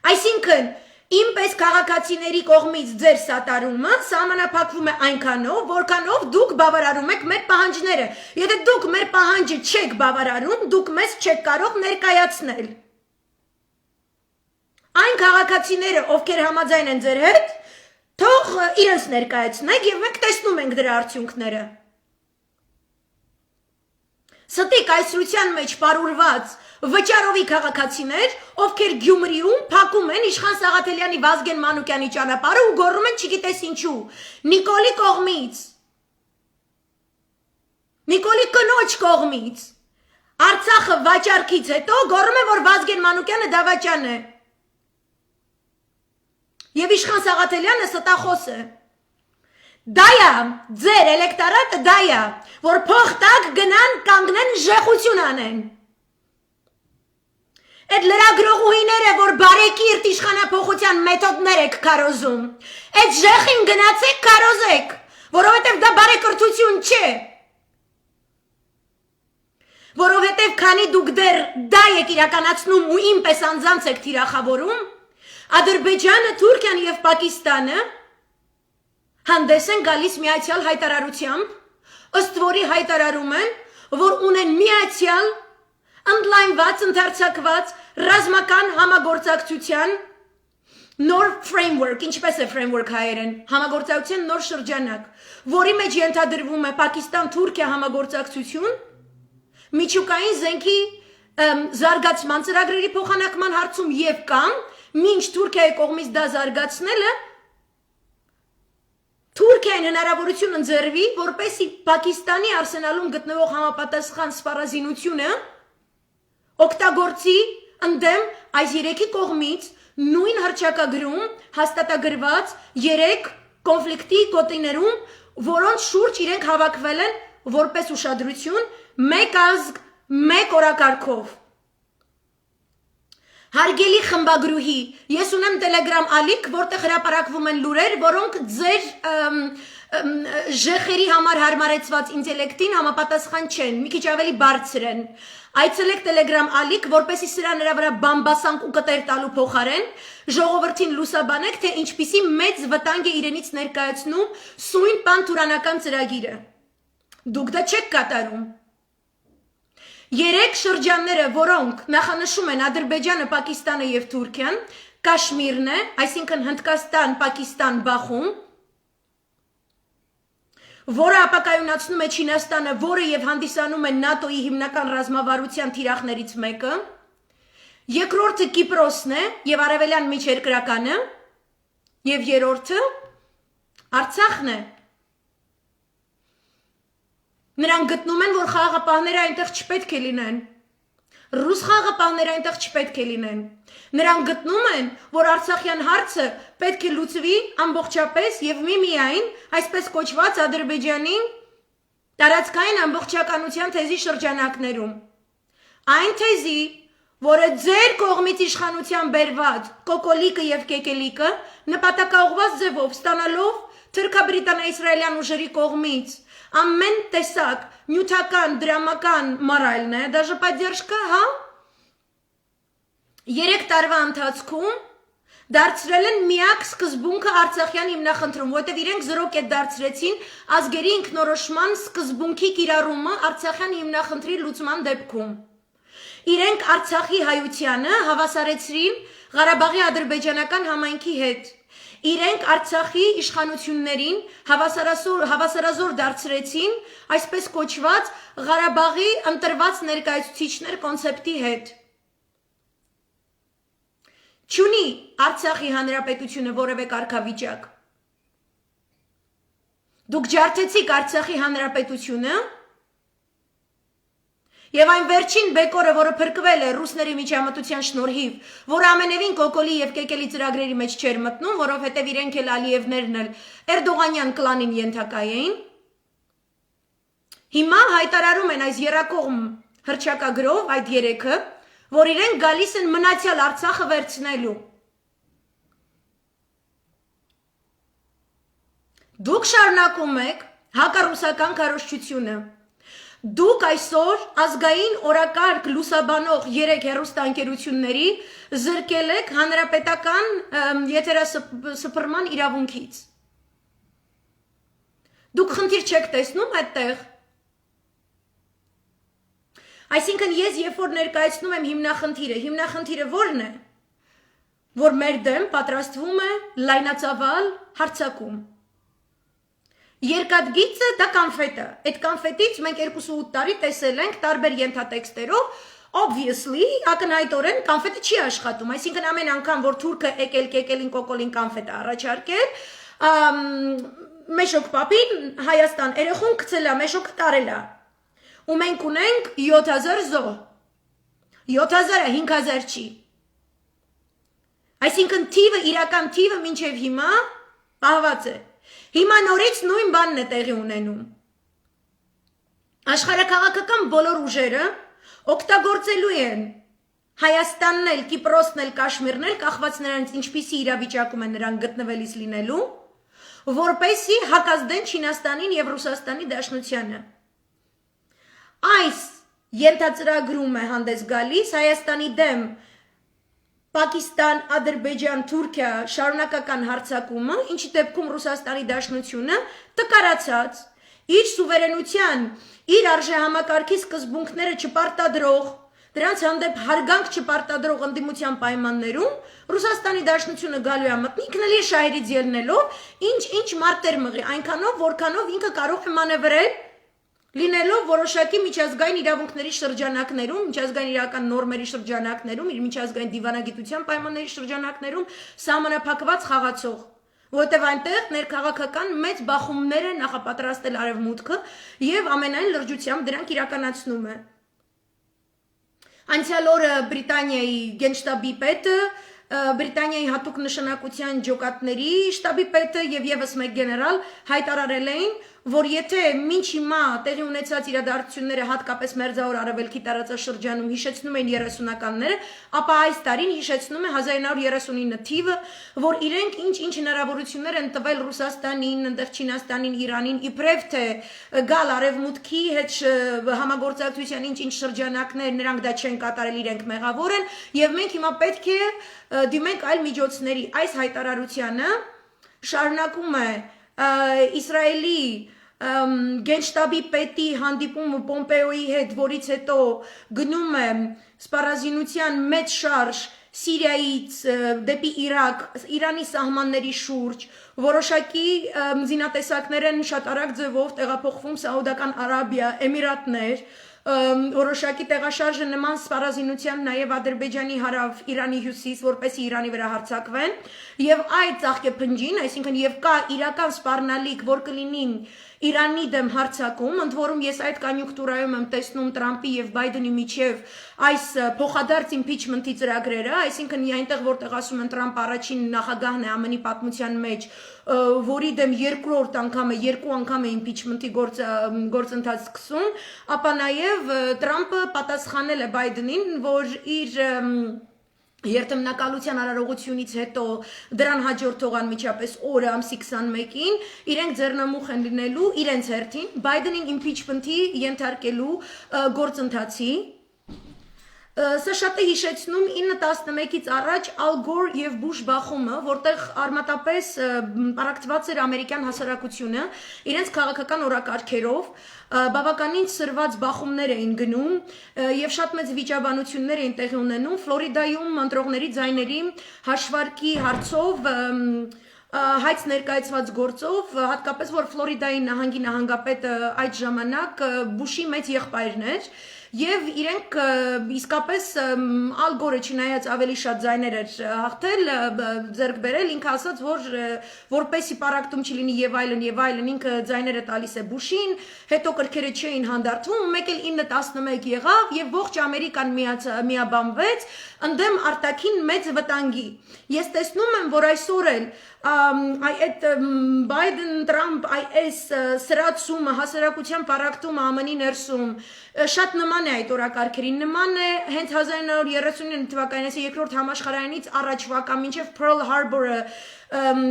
Այսինքն, իմ պես քաղաքացիների կողմից ձեր սատարումը սահմանափակվում է այնքանով, որքանով դուք բավարարում եք մեր պահանջները։ Եթե դուք մեր պահանջը չեք բավարարում, դուք մեզ չեք կարող ներկայացնել։ Այն քաղաքացիները, ովքեր համաձայն են ձեր հետ, թող իրենց ներկայացնեք եւ մենք տեսնում ենք դրա արդյունքները։ Ստի կայսրության մեջ պարուրված վճարովի քաղաքացիներ, ովքեր Գյումրիում փակում են Իշխան Սաղաթելյանի, Վազգեն Մանուկյանի ճանապարհը ու գոռում են չգիտես ինչու։ Նիկոլի կողմից, Նիկոլի կնոջ կողմից, Արցախը վաճառքից հետո գոռում են, որ Վազգեն Մանուկյանը դավաճան է։ Եվ Իշխան Սաղաթելյանը ստախոս է։ Դա է, ձեր էլեկտորատը դա է, որ փող տակ գնան կանգնեն ժեխություն անեն։ Այդ լրագրողուհիները, որ բարեկիրթ իշխանափոխության մեթոդներ եք քարոզում, այդ ժեխին գնացեք քարոզեք, որովհետև դա բարեկրթություն չէ։ Որովհետև քանի դուք դեռ դա եք իրականացնում ու ինպես անձանց եք թիրախավորում, Ադրբեջանը, Թուրքիան և Պակիստանը հանդես են գալիս միացյալ հայտարարությամբ, ըստ որի հայտարարում են, որ ունեն միացյալ, ընդլայնված, ընդարձակված, ռազմական համագործակցության նոր framework, ինչպես է framework հայերեն, համագործակցության նոր շրջանակ, որի մեջ ենթադրվում է Պակիստան-Թուրքիա համագործակցություն, միջուկային զենքի զարգացման ծրագրերի փոխանակման հարցում և կամ մինչ Թուրքիայի կողմից դա զարգացնելը Թուրքիային հնարավորություն ընձեռվի, որպեսզի Պակիստանի արսենալում գտնվող համապատասխան սպառազինությունը օգտագործի ընդդեմ այս երեքի կողմից նույն հռչակագրում հաստատագրված 3 կոնֆլիկտի գոտիներում, որոնց շուրջ իրենք հավաքվել են որպես ուշադրություն, մեկ ազգ, մեկ օրակարգով։ Հարգելի խմբագրուհի, ես ունեմ Telegram ալիք, որտեղ հրապարակվում են լուրեր, որոնք ձեր ժեխերի համար հարմարեցված ինտելեկտին համապատասխան չեն, մի քիչ ավելի բարձր են։ Այցելեք Telegram ալիք, որպեսզի սրա նրա վրա բամբասանք ու կտեր տալու փոխարեն ժողովրդին լուսաբանեք, թե ինչպիսի մեծ վտանգ է իրենից ներկայացնում սույն պանթուրանական ծրագիրը։ Դուք դա չեք կատարում։ 3 շրջանները, որոնք նախանշում են Ադրբեջանը, Պակիստանը և Թուրքիան, Կաշմիրն է, այսինքն Հնդկաստան, Պակիստան, Բախում, որը ապակայունացնում է Չինաստանը, որը և հանդիսանում է ՆԱՏՕ-ի հիմնական ռազմավարության թիրախներից մեկը, երկրորդը Կիպրոսն է և Արևելյան միջերկրականը, և երրորդը Արցախն է։ Նրանք գտնում են, որ խաղաղապահները այնտեղ չպետք է լինեն, ռուս խաղաղապահները այնտեղ չպետք է լինեն, նրանք գտնում են, որ արցախյան հարցը պետք է լուծվի ամբողջապես և միմիայն այսպես կոչված Ադրբեջանի տարածքային ամբողջականության թեզի շրջանակներում, այն թեզի, որը ձեր կողմից իշխանության բերված կոկոլիկը և կեկելիկը նպատակաուղղված ձևով ստանալով թուրքաբրիտանա-իսրայելյան ուժերի կողմից ամեն տեսակ նյութական, դրամական մորալն է, даже поддержка, հա? 3 տարվա ընթացքում դարձրել են միակ սկզբունքը Արցախյան հիմնախնդրում, որտեղ իրենք զրոք է դարձրեցին ազգերի ինքնորոշման սկզբունքի կիրառումը Արցախյան հիմնախնդրի լուծման դեպքում։ իրենք Արցախի հայությանը հավասարեցրին Ղարաբաղի ադրբեջանական համայնքի հետ։ Իրենք Արցախի իշխանություններին հավասարազոր դարձրեցին այսպես կոչված Ղարաբաղի ընտրված ներկայացուցիչներ կոնցեպտի հետ։ Չունի Արցախի հանրապետությունը որևէ կարգավիճակ։ Դուք ջարդեցիք Արցախի հանրապետությունը եւ այն վերջին բեկորը, որը փրկվել է ռուսների միջամտության շնորհիվ, որը ամենևին կոկոլի եւ կեկելի ծրագրերի մեջ չէր մտնում, որովհետեւ իրենք էլ Ալիևներն էլ Էրդողանյան կլանին ենթակա էին։ Հիմա հայտարարում են այս երակողմ հռչակագրով այդ երեքը, որ իրենք գալիս են մնացյալ Արցախը վերցնելու։ Դուք շարունակում եք հակառուսական քարոզչությունը։ Դուք այսօր ազգային օրակարգ լուսաբանող 3 հեռուստաընկերությունների զրկել եք հանրապետական եթերասփռման իրավունքից։ Դուք խնդիր չեք տեսնում այդտեղ։ Այսինքն ես երբ որ ներկայացնում եմ հիմնախնդիրը ո՞րն է, որ մեր դեմ պատրաստվում է լայնածավալ հարձակում։ Երկաթգիծը դա կանֆետը, այդ կանֆետից մենք 2-8 տարի տեսել ենք տարբեր ենթատեքստերով, obviously, ակնհայտորեն կանֆետը չի աշխատում, այսինքն ամեն անգամ, որ թուրքը եկել կեկելին կոկոլին կանֆետը առաջարկել, մեշոք պապին Հայաստան երեխուն գցել է, մեշոքը տարել է, ու մենք ունենք 7000 զոհ, 7000-ը 5000 չի, այսինքն թիվը, իրական թիվը մինչև հիմա պահված է։ Հիմա նորից նույն բանն է տեղի ունենում։ Աշխարհաքաղաքական բոլոր ուժերը օգտագործելու են Հայաստանն էլ, Կիպրոսն էլ, Կաշմիրն էլ, կախված նրանից ինչպիսի իրավիճակում են նրանք գտնվելիս լինելու, որպեսզի հակազդեն Չինաստանին եւ Ռուսաստանի Դաշնությանը։ Այս ենթածրագրում է հանդես գալիս Հայաստանի դեմ Պակիստան, Ադրբեջան, Թուրքիա շարունակական հարձակումը, ինչի դեպքում Ռուսաստանի Դաշնությունը տկարացած, իր սուվերենության, իր արժեհամակարգի սկզբունքները չպարտադրող, դրանց հանդեպ հարգանք չպարտադրող ընդդիմության պայմաններում Ռուսաստանի Դաշնությունը գալու է մտնի, ինքն էլ իր շահերից ելնելով, ինչ մարտեր մղի, այնքանով, որքանով ինքը կարող է մանևրել լինելով որոշակի միջազգային իրավունքների շրջանակներում, միջազգային իրական նորմերի շրջանակներում, իր միջազգային դիվանագիտության պայմանների շրջանակներում սահմանափակված խաղացող, որովհետև այնտեղ ներքաղաքական մեծ բախումներ է նախապատրաստել Արևմուտքը եւ ամենայն լրջությամբ դրանք իրականացնում է։ Անցյալ օրը Բրիտանիայի գենշտաբի պետը, Բրիտանիայի հատուկ նշանակության ջոկատների շտաբի պետը եւ եւս մեկ գեներալ հայտարարել էին, որ եթե մինչ հիմա տեղի ունեցած իրադարձությունները հատկապես մերձավոր արևելքի տարածաշրջանում հիշեցնում են 30-ականները, ապա այս տարին հիշեցնում է 1939 թիվը, որ իրենք ինչ հնարավորություններ են տվել Ռուսաստանին, այնտեղ Չինաստանին, Իրանին, իբրև թե գալ արևմուտքի հետ համագործակցության ինչ շրջանակներ, նրանք դա չեն կատարել, իրենք մեղավոր են, եւ մենք հիմա պետք է դիմենք այլ միջոցների։ Այս հայտարարությանը շարունակում է Իսրայելի գենշտաբի պետի հանդիպումը Պոմպեոյի հետ, որից հետո գնում է սպառազինության մեծ շարժ Սիրիայից դեպի Իրաք, Իրանի սահմանների շուրջ, որոշակի զինատեսակներ են շատ արագ ձևով տեղափոխվում Սաուդական Արաբիա, Էմիրատներ, որոշակի տեղաշարժը նման սպառազինության նաև Ադրբեջանի հարավ, Իրանի հյուսիս, որպեսզի Իրանի վրա հարձակվեն, եւ այդ ծաղկեփնջին, այսինքն եւ կա իրական սպառնալիք, որ կլինին Իրանի դեմ հարձակում, ընդ որում ես այդ կոնյունկտուրայում եմ տեսնում Տրամպի եւ Բայդենի միջև այս փոխադարձ իմպիչմենտի ծրագրերը, այսինքն այնտեղ որտեղ ասում են Տրամպ առաջին նախագահն է ԱՄՆ-ի պատմության մեջ, որի դեմ երկրորդ երկու անգամ է իմպիչմենտի գործընթաց սկսում, ապա նաեւ Տրամպը պատասխանել է Բայդենին, որ իր երթմնակալության արարողությունից հետո դրան հաջորդող անմիջապես օրը ամսի 21-ին իրենք ձեռնամուխ են լինելու իրենց հերթին Բայդենին իմպիչմենտի ենթարկելու գործընթացի Սա շատ է հիշեցնում 9-11-ից առաջ Al Gore եւ Bush բախումը, որտեղ արմատապես պարակտված էր ամերիկյան հասարակությունը իրենց քաղաքական օրակարգերով, բավականին սրված բախումներ էին գնում եւ շատ մեծ վիճաբանություններ էին տեղի ունենում Ֆլորիդայում ընտրողների ձայների հաշվարկի հարցով հայց ներկայացված գործով, հատկապես որ Ֆլորիդայի նահանգի նահանգապետը այդ ժամանակ Բուշի մեծ եղբայրն էր եւ իրենք իսկապես Ալ Գորը չնայած ավելի շատ ձայներ էր հաղթել ձեռք բերել ինքը ասաց որ որպեսի պարակտում չլինի եւ այլն ինքը ձայները տալիս է Բուշին հետո կրքերը չէին հանդարտվում մեկ էլ 9-11 եղավ եւ ողջ Ամերիկան միաբանվեց ընդդեմ արտաքին մեծ վտանգի ես տեսնում եմ որ այսօր էլ այդ Բայդեն Տրամփ այս սրացումը հասարակության պարակտումը ԱՄՆ-ի ներսում շատ նման է այդ օրակարգերին նման է հենց 1939 թվականին այս երկրորդ համաշխարհայինից առաջվա կամ մինչև Pearl Harbor-ը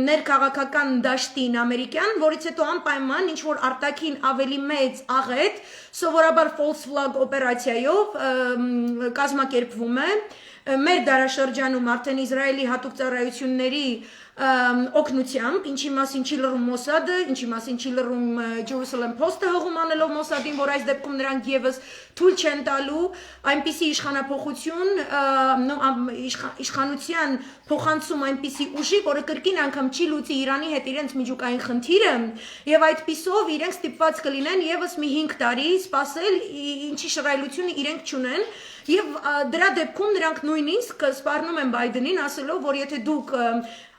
ներքաղաքական դաշտին ամերիկյան, որից հետո անպայման ինչ որ արտաքին ավելի մեծ աղետ, սովորաբար false flag օպերացիայով կազմակերպվում է մեր դարաշրջանում արդեն Իսրայելի հատուկ ծառայությունների օգնությամբ, ինչի մասին չի լռում Մոսադը, ինչի մասին չի լռում Jerusalem Post-ը հողում անելով Մոսադին, որ այս դեպքում նրանք եւս թույլ չեն տալու այնպիսի իշխանափոխություն, իշխանության փոխանցում այնպիսի ուժի, որը կրկին անգամ չի լուծի Իրանի հետ իրենց միջուկային խնդիրը, եւ այդպիսով իրենք ստիպված կլինեն եւս մի 5 տարի սпасել, ինչի շռայլությունը իրենք չունեն, եւ դրա դեպքում նրանք նույնիսկ սպառնում են Բայդենին, ասելով, որ եթե դուք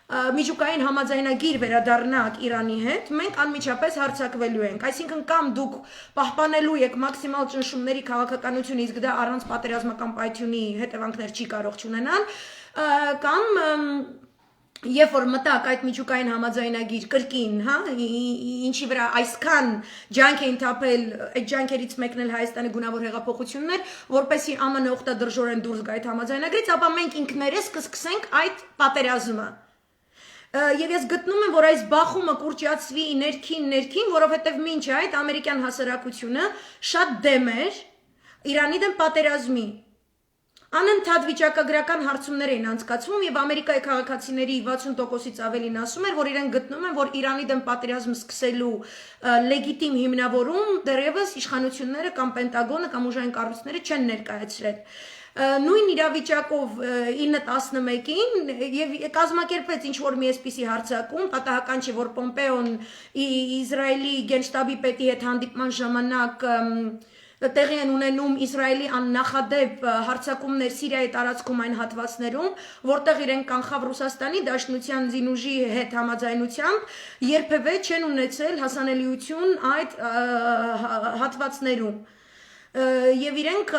միջուկային համաձայնագիր վերադառնաք Իրանի հետ, մենք անմիջապես հարձակվելու ենք, այսինքն կամ դուք պահպանելու եք մաքսիմալ ճնշումների քաղաքականություն, իսկ դա առանց պատերազմական պայթյունի հետևանքներ չի կարող չունենալ, կամ երբ որ մտակ այդ միջուկային համաձայնագիր կրկին, հա, ինչի վրա այսքան ջանք էին թափել, այդ ջանքերից մեկն էլ Հայաստանի գունավոր հեղափոխությունն էր, որպեսզի ԱՄՆ օգտադրժորեն դուրս գա այդ համաձայնագրից, ապա մենք ինքներս կսկսենք այդ պատերազմը Եվ ես գտնում եմ, որ այս բախումը կուրճացվի ներքին, որովհետև մինչ այդ ամերիկյան հասարակությունը շատ դեմ էր Իրանի դեմ պատերազմի Անընդհատ վիճակագրական հարցումներ էին անցկացվում եւ Ամերիկայի քաղաքացիների 60%-ից ավելին ասում էր, որ իրենք գտնում են, որ Իրանի դեմ պատերազմ սկսելու լեգիտիմ հիմնավորում դեռևս իշխանությունները կամ Պենտագոնը կամ ուժային կառույցները չեն ներկայացրել։ Նույն իրավիճակով 9-11-ին եւ կազմակերպվեց ինչ որ մի այսպիսի հարձակում, պատահական չէ, որ Պոմպեոն Իսրայելի գենշտաբի պետի հետ հանդիպման ժամանակ տեղի են ունենում Իսրայելի աննախադեպ հարձակումներ Սիրիայի տարածքում այն հատվածներում, որտեղ իրենք կանխավ Ռուսաստանի Դաշնության զինուժի հետ համաձայնությամբ երբևէ չեն ունեցել հասանելիություն այդ հատվածներում եւ իրենք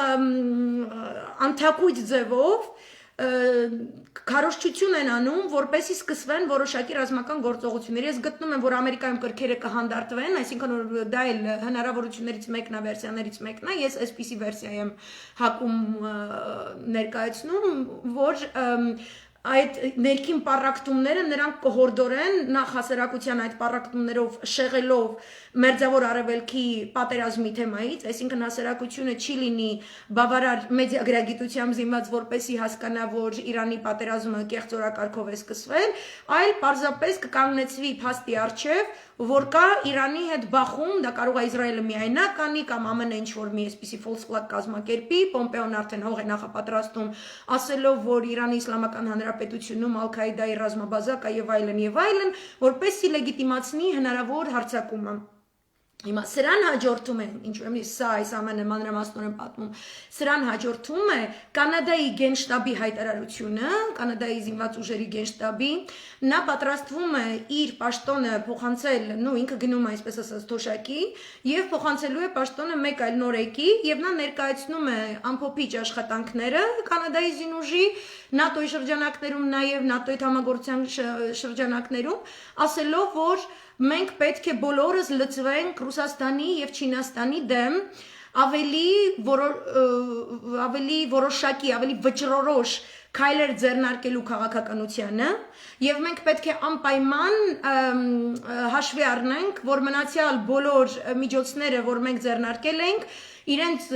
անթակույց ձևով քարոզչություն են անում, որպեսզի սկսվեն որոշակի ռազմական գործողություններ։ Ես գտնում եմ, որ Ամերիկայում կրքերը կհանդարտվեն, այսինքն դա էլ հնարավորություններից մեկն է, վերսիաներից մեկն է։ Ես այսպիսի վերսիա եմ հակում ներկայացնում, որ այդ ներքին պարակտումները նրանք կհորդորեն նախ հասարակության այդ պարակտումներով շեղելով մերձավոր արևելքի պատերազմի թեմայից, այսինքն հասարակությունը չի լինի բավարար մեդիագրագիտությամբ զինված, որպեսի հասկանա, որ Իրանի պատերազմը կեղծ օրակարգով է սկսվել, այլ պարզապես կկանգնեցվի փաստի առջև, որ կա Իրանի հետ բախում, դա կարող է Իսրայելը միայնակ անի կամ ԱՄՆ-ը ինչ որ մի այսպիսի false flag կազմակերպի, Պոմպեոն արդեն հող է նախապատրաստում, ասելով, որ Իրանի Իսլամական Հանրապետությունում Ալ-Քաիդայի ռազմաբազա կա եւ այլն, որպեսզի լեգիտիմացնի հնարավոր հարձակումը։ Հիմա սրան հաջորդում է, ինչու եմ սա այս ամենը մանրամասնորեն պատմում, սրան հաջորդում է Կանադայի գենշտաբի հայտարարությունը, Կանադայի զինված ուժերի գենշտաբի, նա պատրաստվում է իր պաշտոնը փոխանցել, ինքը գնում է այսպես ասած թոշակի, եւ փոխանցելու է պաշտոնը մեկ այլ նորեկի, եւ նա ներկայացնում է ամփոփիչ աշխատանքները Կանադայի զինուժի, ՆԱՏՕ-ի շրջանակներում, նաեւ ՆԱՏՕ-ի համագործակցության շրջանակներում, ասելով, որ մենք պետք է բոլորս լծվենք Ռուսաստանի եւ Չինաստանի դեմ ավելի որոշակի, ավելի վճռորոշ քայլեր ձեռնարկելու քաղաքականությանը եւ մենք պետք է անպայման հաշվի առնենք, որ մնացյալ բոլոր միջոցները, որ մենք ձեռնարկել ենք, իրենց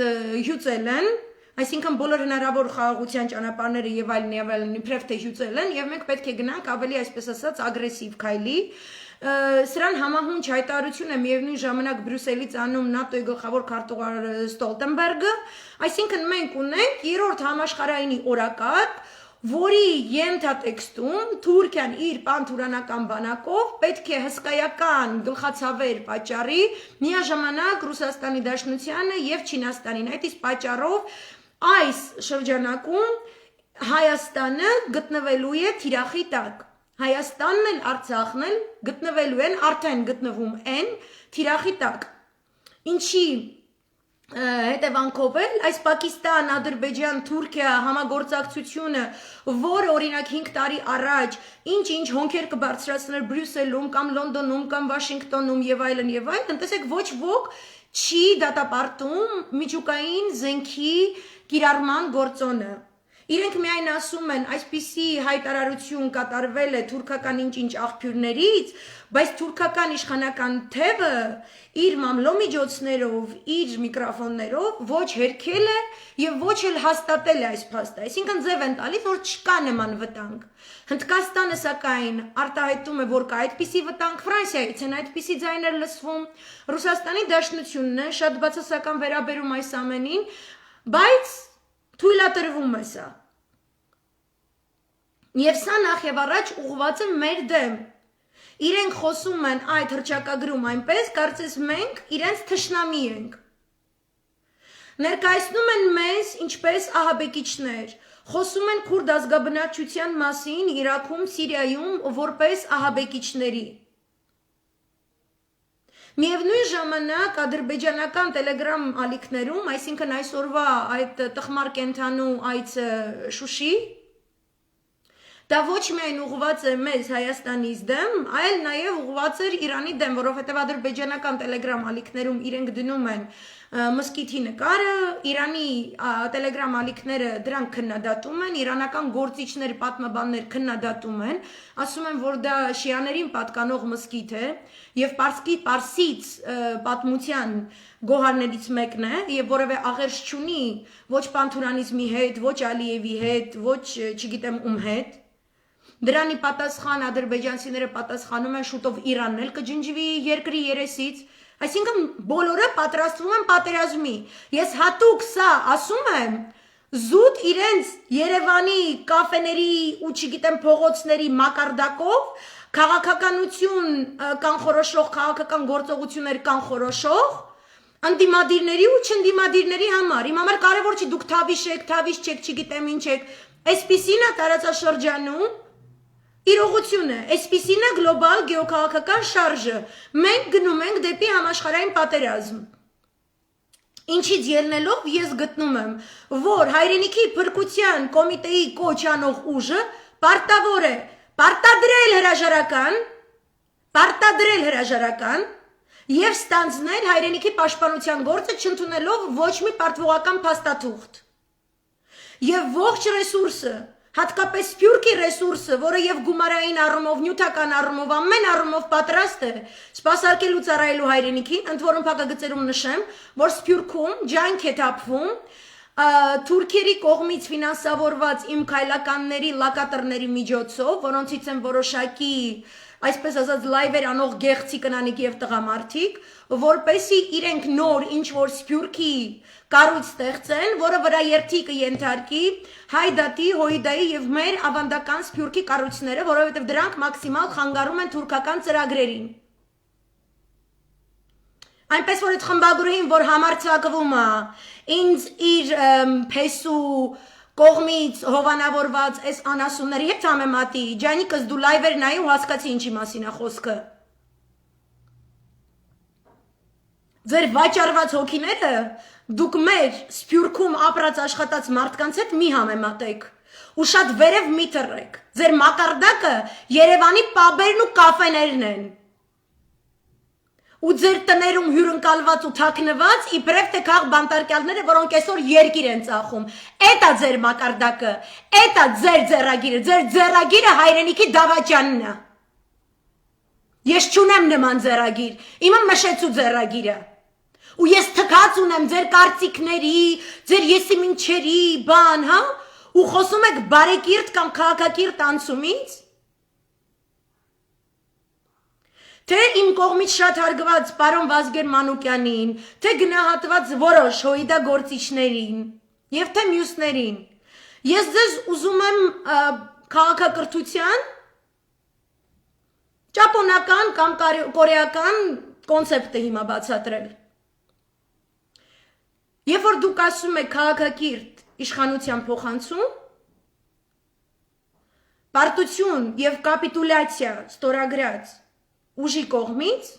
հյուծել են Այսինքն բոլոր հնարավոր խաղաղության ճանապարհները եւ այլն իբրև թե հյուծել են եւ մենք պետք է գնանք ավելի այսպես ասած ագրեսիվ քայլի Սրան համահունչ հայտարարություն է միևնույն ժամանակ Բրյուսելից անում ՆԱՏՕ-ի գլխավոր քարտուղար Ստոլտենբերգը, այսինքն մենք ունենք երրորդ համաշխարհայինի օրակարգ, որի ենթատեքստում Թուրքիան իր պանթուրանական բանակով պետք է հսկայական գլխացավեր պատճառի միաժամանակ Ռուսաստանի Դաշնությանը եւ Չինաստանին, այդ իսկ պատճառով այս շրջանակում Հայաստանը գտնվելու է թիրախի տակ Հայաստանն էլ Արցախն էլ գտնվելու են, արդեն գտնվում են թիրախի տակ։ Ինչի հետևանքով էլ այս Պակիստան, Ադրբեջան, Թուրքիա համագործակցությունը, որ օրինակ 5 տարի առաջ ինչ հոնքեր կբարձրացներ Բրյուսելում կամ Լոնդոնում կամ Վաշինգտոնում եւ այլն, տեսեք ոչ ոք չի դատապարտում միջուկային զենքի կիրառման գործոնը։ Իրենք միայն ասում են, այսպիսի հայտարարություն կատարվել է թուրքական ինչ աղբյուրներից, բայց թուրքական իշխանական թևը իր մամլոմիջոցներով, իր միկրոֆոններով ոչ հերքել է եւ ոչ էլ հաստատել է այս փաստը։ Այսինքն ձև են տալիս, որ չկա նման վտանգ։ Հնդկաստանը սակայն արտահայտում է, որ կա այդպիսի վտանգ, Ֆրանսիայից են այդպիսի ձայներ լսվում, Ռուսաստանի Դաշնությունն է շատ բացասական վերաբերում այս ամենին, բայց թույլատրվում է սա։ Եվ սա նախ եւ առաջ ուղղված է մեր դեմ։ Իրենք խոսում են այդ հռչակագրում այնպես, կարծես մենք իրենց թշնամի ենք։ Ներկայացնում են մեզ ինչպես ահաբեկիչներ, խոսում են քուրդ ազգաբնակչության մասին Իրաքում, Սիրիայում որպես ահաբեկիչների։ Միևնույն ժամանակ ադրբեջանական տելեգրամ ալիքներում, այսինքն այսօրվա այդ տխմար կենթանու այցը Շուշի, դա ոչ միայն ուղղված է մեզ Հայաստանից դեմ, այլ նաև ուղղված էր Իրանի դեմ, որովհետև ադրբեջանական տելեգրամ ալիքներում իրենք դնում են մսկիթի նկարը, Իրանի տելեգրամ ալիքները դրանք քննադատում են, իրանական գործիչներ, պատմաբաններ քննադատում են, ասում են, որ դա շիաներին պատկանող մսկիթ է եւ Պարսից պատմության գոհարներից մեկն է եւ որևէ աղերս չունի ոչ պանթուրանիզմի հետ, ոչ Ալիևի հետ, ոչ չգիտեմ ում հետ։ Դրանի պատասխան ադրբեջանցիները պատասխանում են շուտով Իրանն էլ կջնջվի երկրի երեսից, այսինքն բոլորը պատրաստվում են պատերազմի։ Ես հատուկ սա ասում եմ զուտ իրենց Երևանի կաֆեների ու չգիտեմ փողոցների մակարդակով քաղաքականություն կանխորոշող, քաղաքական գործողություններ կանխորոշող անդիմադիրների ու չընդիմադիրների համար։ Իմ համար կարևոր չի դուք թավիշ չեք, չգիտեմ ինչ եք։ Այսպիսին է տարածաշրջանում իրողությունը, այսպիսին է գլոբալ գեոքաղաքական շարժը։ Մենք գնում ենք դեպի համաշխարհային պատերազմ։ Ինչից ելնելով ես գտնում եմ, որ հայրենիքի փրկության կոմիտեի կոչ անող ուժը պարտավոր է պարտադրել հրաժարական եւ ստանձնել հայրենիքի պաշտպանության գործը չընդունելով ոչ մի պարտվողական փաստաթուղթ։ Եվ ողջ ռեսուրսը, հատկապես Սփյուռքի ռեսուրսը, որը եւ գումարային առումով, նյութական առումով, ամեն առումով պատրաստ է սպասարկելու ծառայելու հայրենիքին, ընդ որում փակագծերում նշեմ, որ Սփյուռքում ջանք է թափվում թուրքերի կողմից ֆինանսավորված իմ քայլականների լակատորների միջոցով, որոնցից են որոշակի այսպես ասած լայվեր անող գեղցի կնանիկ եւ տղամարդիկ, որպեսի իրենք նոր ինչ որ Սփյուռքի կառույց ստեղծեն, որը վրա երթի կենթարկի Հայդատի, Հոյդայի եւ մեր ավանդական Սփյուռքի կառույցները, որովհետեւ դրանք մաքսիմալ խանգարում են թուրքական ծրագրերին։ Այնպես որ այդ խմբագրուհին, որ համարձակվում է ինձ իր փեսու կողմից հովանավորված այս անասունների հետ համեմատի, ջանիկս դու լայվեր նայի ու հասկացի ինչի մասին է խոսքը։ Ձեր վաճառված հոգիները դուք մեր Սփյուռքում ապրած աշխատած մարդկանց հետ մի համեմատեք ու շատ վերև մի թռեք։ Ձեր մակարդակը Երևանի պաբերն ու կաֆեներն են։ Ու ձեր տներում հյուրընկալված ու թաքնված իբրև թե քաղ բանտարկյալները, որոնք այսօր երկիր են ծախում։ Էդ է ձեր մակարդակը, էդ է ձեր ձեռագիրը հայրենիքի դավաճանն է։ Ես չունեմ նման ձեռագիր, իմը մշեցու ձեռագիրը։ ու ես թքած ունեմ ձեր կարծիքների, ձեր եսիմինչերի բան, հա, ու խոսում եք բարեկիրթ կամ քաղաքակիրթ անցումից, թե իմ կողմից շատ հարգված պարոն Վազգեն Մանուկյանին, թե գնահատված որոշ հոյդագործիչներին եւ թե մյուսներին, ես ձեզ ուզում եմ քաղաքակրթության ճապոնական կամ կորեական կոնցեպտը հիմա բացատրել։ Երբ որ դուք ասում եք քաղաքակիրթ իշխանության փոխանցում, պարտություն եւ կապիտուլյացիա ստորագրած ուժի կողմից,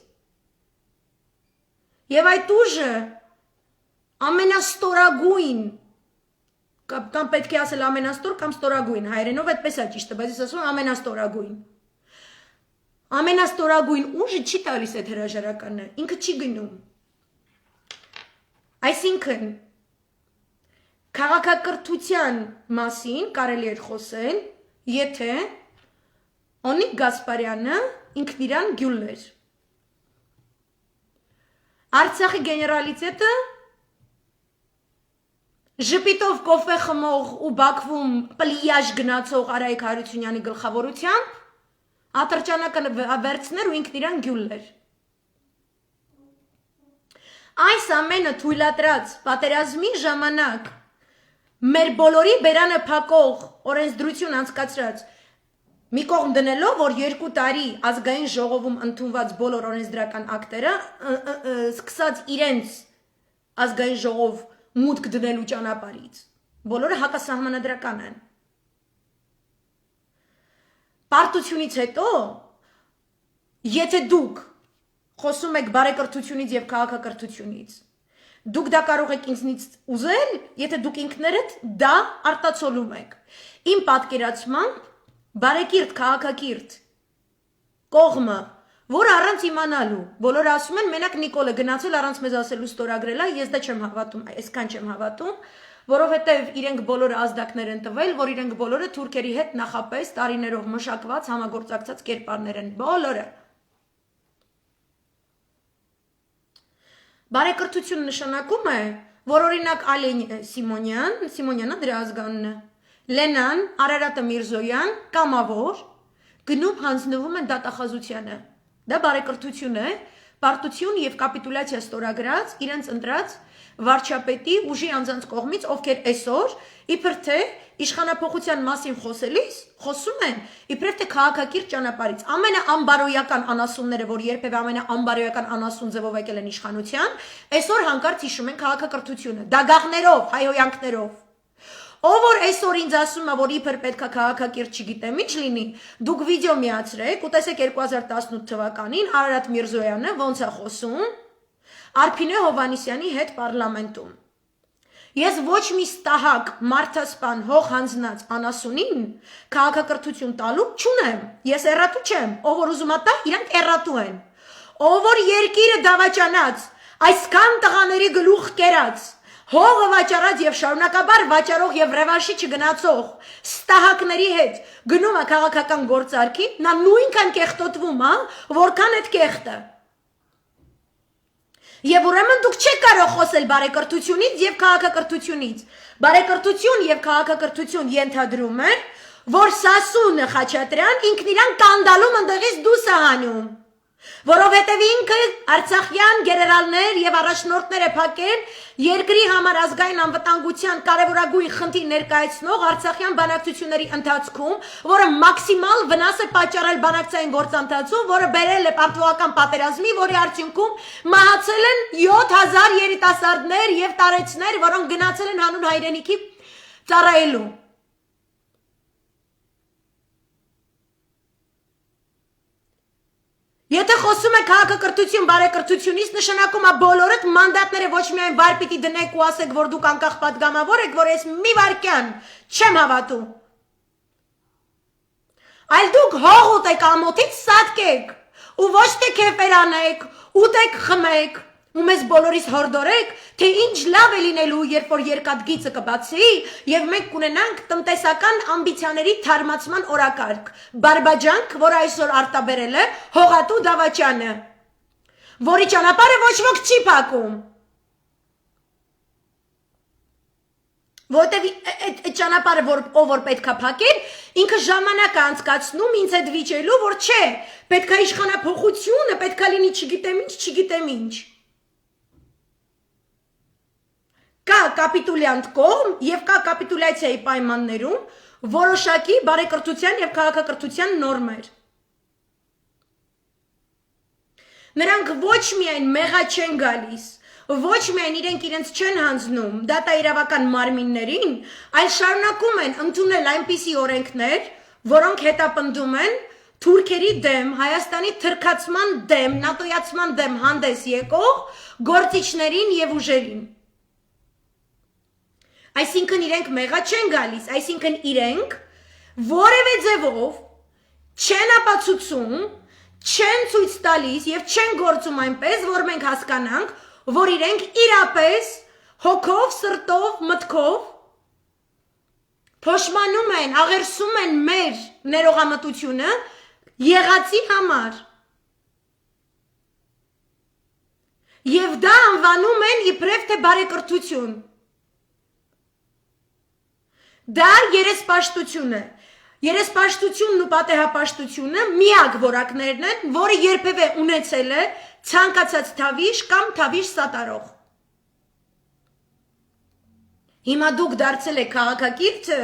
եւ այդ ուժը ամենաստորագույն, կամ պետք է ասել ամենաստոր կամ ստորագույն, հայերենով այդպես է ճիշտը, բայց ես ասում եմ ամենաստորագույն։ Ամենաստորագույն ուժը չի տալիս այդ հրաժարականը, ինքը չի գնում։ Այսինքն, քաղաքակրթության մասին կարելի է խոսել, եթե Օնիկ Գասպարյանը ինքն իրան գյուլ էր։ Արցախի գեներալիտետը ժպիտով կոֆե խմող ու Բաքվում պլիաժ գնացող Արայիկ Հարությունյանի գլխավորությամբ ատրճանակը վերցներ ու ինքն իրան գյուլ էր։ Այս ամենը թույլատրած պատերազմի ժամանակ մեր բոլորի բերանը փակող օրենսդրություն անցկացրած մի կողմ դնելով, որ 2 տարի ազգային ժողովում ընդունված բոլոր օրենսդրական ակտերը սկսած իրենց ազգային ժողով մուտք դնելու ճանապարհից, բոլորը հակասահմանադրական են։ Պարտությունից հետո, եթե դուք խոսում եք բարեկրթությունից եւ քաղաքակրթությունից, դուք դա կարող եք ինձնից ուզել, եթե դուք ինքներդ դա արտացոլում եք։ Իմ պատկերացմամբ բարեկիրթ քաղաքակիրթ կողմը, որ առանց իմանալու, բոլորը ասում են, մենակ Նիկոլը գնացել առանց մեզ ասելու ստորագրել է, ես դա չեմ հավատում, այսքան չեմ հավատում, որովհետև իրենք բոլորը ազդակներ են տվել, որ իրենք բոլորը թուրքերի հետ նախապես տարիներով մշակված, համագործակցած կերպարներ են, բոլորը։ Բարեկրթություն նշանակում է, որ օրինակ Ալեն Սիմոնյանը դրա ազգանունն է, Լենան, Արարատը Միրզոյան, կամավոր, գնում հանձնվում են դատախազությանը, դա բարեկրթություն է, պարտություն եւ կապիտուլյացիա ստորագրած, իրենց ընտրած վարչապետի ուժի անձանց կողմից, ովքեր այսօր, իբր թե իշխանափոխության մասին խոսելիս, խոսում են, իբր թե քաղաքակիրթ ճանապարհից, ամենաանբարոյական անասունները, որ երբևէ ամենաանբարոյական անասուն ձևով եկել են իշխանության, այսօր հանկարծ հիշում են քաղաքակրթությունը, դագաղներով, հայհոյանքներով։ Ով որ այսօր ինձ ասում է, որ իբր պետքա քաղաքակիրթ չգիտեմ ինչ լինի, դուք վիդեո միացրեք ու տեսեք 2018 թվականին Արարատ Միրզոյանը ոնց է խոսում Արփինե Հովհաննիսյանի հետ պարլամենտում։ Ես ոչ մի ստահակ մարդասպան հող հանձնած անասունին քաղաքակրթություն տալու չունեմ, ես էռատու չեմ, ով որ ուզում է տա, իրանք էռատու են։ Ով որ երկիրը դավաճանած, այսքան տղաների գլուխ կերած, հողը վաճառած եւ շարունակաբար վաճառող եւ ռևանշի չգնացող ստահակների հետ գնում է քաղաքական գործարքի, նա նույնքան կեղտոտվում է, որքան այդ կեղտը։ Եվ ուրեմն դուք չեք կարող խոսել բարեկրթությունից եւ քաղաքակրթությունից։ Բարեկրթություն եւ քաղաքակրթություն ենթադրում են, որ Սասունը Խաչատրյան ինքն իրան կանդալում ընդեղից դուրս է հանում։ Որովհետև ինքը արցախյան գեներալներ եւ առաջնորդներ է փակել երկրի համար ազգային անվտանգության կարևորագույն խնդիր ներկայացնող արցախյան բանակցությունների ընթացքում, որը մաքսիմալ վնաս է պատճառել բանակցային գործընթացում, որը բերել է պարտվողական պատերազմի, որի արդյունքում մահացել են 7000 երիտասարդներ եւ տարեցներ, որոնք գնացել են հանուն հայրենիքի ծառայելու։ Եթե խոսում եք քաղաքակրթություն բարեկրթությունից, նշանակում է բոլորդ մանդատները ոչ միայն վար պիտի դնեք ու ասեք, որ դուք անկախ պատգամավոր եք, որ ես մի վարքյան չեմ հավատում։ Այլ դուք հող ուտեք ամոթից սատկեք ու ոչ թե քեֆեր անեք, ուտեք խմեք ու մեզ բոլորիս հորդորեք, թե ինչ լավ է լինելու, երբ որ երկաթգիծը կբացի եւ մենք կունենանք տնտեսական ամբիցիաների թարմացման օրակարգ, բարբաջանք, որ այսօր արտաբերել է Հողատու Դավաճյանը, որի ճանապարհը ոչ ոք չի փակում։ Որտեւ այդ ճանապարհը որ պետքա փակել, ինքը ժամանակ է անցկացնում ինձ այդ վիճելու, որ չէ, պետքա իշխանափոխությունը, պետքա լինի չգիտեմ ինչ։ Կա կապիտուլյանտ կողմ եւ կա կապիտուլյացիայի պայմաններում որոշակի բարեկրթության եւ քաղաքակրթության նորմեր։ Նրանք ոչ միայն մեղա չեն գալիս, ոչ միայն իրենց չեն հանձնում դատաիրավական մարմիններին, այլ շարունակում են ընդունել այնպիսի օրենքներ, որոնք հետապնդում են թուրքերի դեմ, Հայաստանի թրքացման դեմ, նատոյացման դեմ հանդես եկող գործիչներին եւ ուժերին։ Այսինքն իրենք մեղա չեն գալիս, այսինքն իրենք որևէ ձևով չեն ապացուցում, չեն ցույց տալիս եւ չեն գործում այնպես, որ մենք հասկանանք, որ իրենք իրապես հոգով, սրտով, մտքով փոշմանում են, աղերսում են մեր ներողամտությունը եղածի համար։ Եվ դա անվանում են իբրև թե բարեկրթություն։ Դա երեսպաշտություն է։ Երեսպաշտությունն ու պատեհապաշտությունը միակ որակներն են, որը երբևէ ունեցել է ցանկացած թավիշ կամ թավիշ սատարող։ Հիմա դուք դարձել եք քաղաքակիրթը,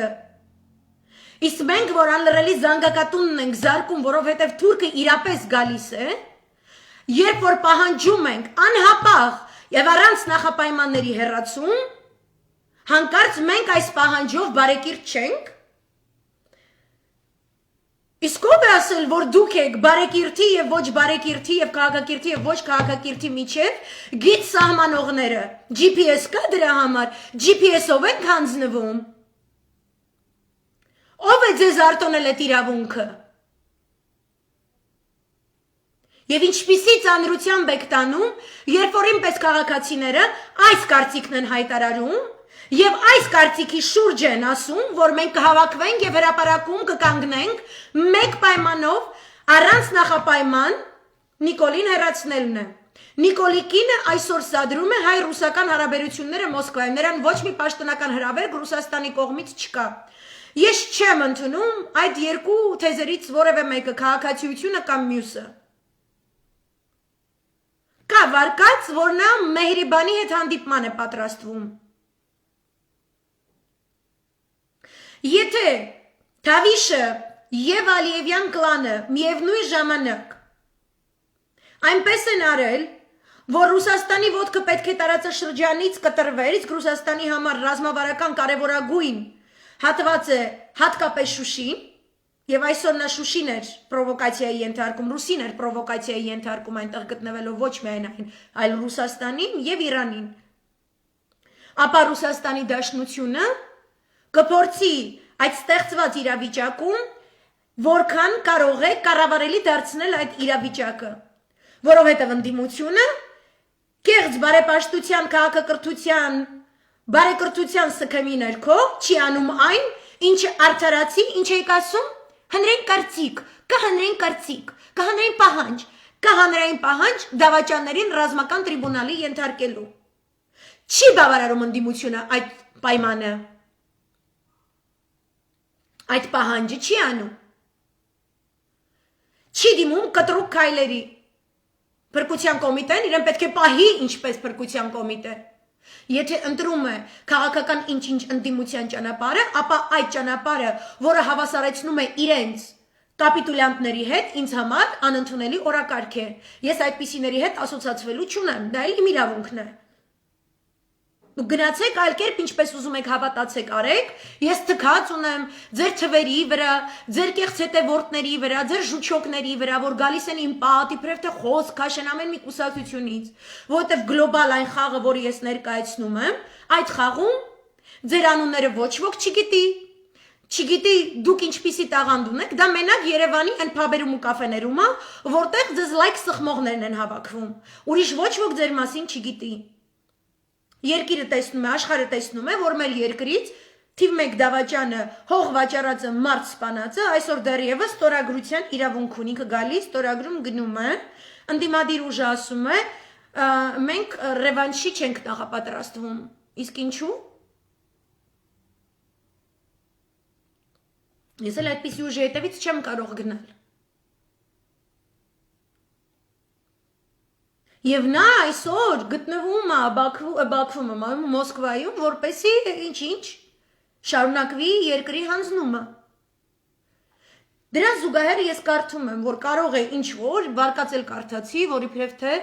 իսկ մենք, որ անլռելի զանգակատունն ենք զարկում, որովհետև թուրքը իրապես գալիս է, երբ որ պահանջում ենք անհապաղ եւ առանց նախապայմանների հեռացում, հանկարծ մենք այս պահանջով բարեկիրթ չենք։ Իսկ ով է ասել, որ դուք եք բարեկիրթի եւ ոչ բարեկիրթի եւ քաղաքակիրթի եւ ոչ քաղաքակիրթի միջև գիծ սահմանողները։ GPS կա դրա համար, GPS-ով ենք հանձնվում։ Ով է ձեզ արտոնել այդ իրավունքը։ Եվ ինչպիսի ծանրությամբ եք տանում, երբ որ ինպես քաղաքացիները այս կարծիքն են հայտարարում, եւ այս կարծիքի շուրջ են ասում, որ մենք կհավաքվենք եւ հրապարակում կկանգնենք մեկ պայմանով, առանց նախապայման Նիկոլին հեռացնելն է։ Նիկոլի կինը այսօր սադրում է հայ-ռուսական հարաբերությունները Մոսկվայում, նրան ոչ մի պաշտոնական հրավերք Ռուսաստանի կողմից չկա։ Ես չեմ ընդունում այդ երկու թեզերից որևէ մեկը, քաղաքացիությունը կամ մյուսը։ Կա վարկած, որ նա Մեհրիբանի հետ հանդիպման է պատրաստվում։ Եթե Թավիշը եւ Ալիևյան կլանը միևնույն ժամանակ այնպես են արել, որ Ռուսաստանի ոտքը պետք է տարածաշրջանից կտրվեր, իսկ Ռուսաստանի համար ռազմավարական կարևորագույն հատված է հատկապես Շուշին, եւ այսօր նա Շուշին էր պրովոկացիայի ենթարկում, Ռուսին էր պրովոկացիայի ենթարկում այնտեղ գտնվելով ոչ միայն այն, այլ Ռուսաստանին եւ Իրանին։ Ապա Ռուսաստանի Դաշնությունը կփորձի այդ ստեղծված իրավիճակում որքան կարող է կառավարելի դարձնել այդ իրավիճակը, որովհետև ընդդիմությունը կեղծ բարեպաշտության, քաղաքակրթության, բարեկրթության սքեմի ներքո չի անում այն, ինչը արդարացի, ինչ եք ասում, հանրային կարծիք, կա հանրային կարծիք, կա հանրային պահանջ դավաճաններին ռազմական տրիբունալի ենթարկելու։ Չի բավարարում ընդդիմությունը այդ պայմանը։ Այդ պահանջը չի անում։ Չի դիմում կտրուկ քայլերի։ Փրկության կոմիտեն իրեն պետք է պահի ինչպես փրկության կոմիտե։ Եթե ընտրում է քաղաքական ինչ-ինչ ընդդիմության ճանապարհը, ապա այդ ճանապարհը, որը հավասարեցնում է իրենց կապիտուլյանտների հետ, ինձ համար անընդունելի օրակարգ է։ Ես այդպիսիների հետ ասոցացվելու չունեմ, դա էլ իմ իրավունքն է։ Գնացեք այլ կերպ ինչպես ուզում եք հավատացեք արեք, ես թքած ունեմ ձեր թվերի վրա, ձեր կեղծ հետևորդների վրա, ձեր ժուչոկների վրա, որ գալիս են իմ պատ, իբրև թե խոսք քաշեն ամեն մի կուսակցությունից, որովհետև գլոբալ այն խաղը, որը ես ներկայացնում եմ, այդ խաղում ձեր անունները ոչ ոք չգիտի դուք ինչպիսի տաղանդ ունեք, դա մենակ Երևանի այն փաբերում ու կաֆեներում է, որտեղ ձեզ լայք սխմողներն են հավաքվում, ուրիշ ոչ ոք ձեր մասին չգիտի։ Երկիրը տեսնում է, աշխարհը տեսնում է, որ մեր երկրից թիվ 1 դավաճանը, հող վաճառածը, մարդ սպանածը այսօր դեռևս ստորագրության իրավունք ունի, կգալիս, ստորագրում գնում է, ընդդիմադիր ուժը ասում է, մենք ռևանշի չենք նախապատրաստվում։ Իսկ ինչու՞։ Ես էլ այդպիսի ուժի հետևից չեմ կարող գնալ։ Եվ նա այսօր գտնվում է Բաքվում, Մոսկվայում, որպեսի ինչ շարունակվի երկրի հանձնումը։ Դրան զուգահեռ ես կարդում եմ, որ կարող է ինչ-որ բարկացել կարդացի, որ իբրև թե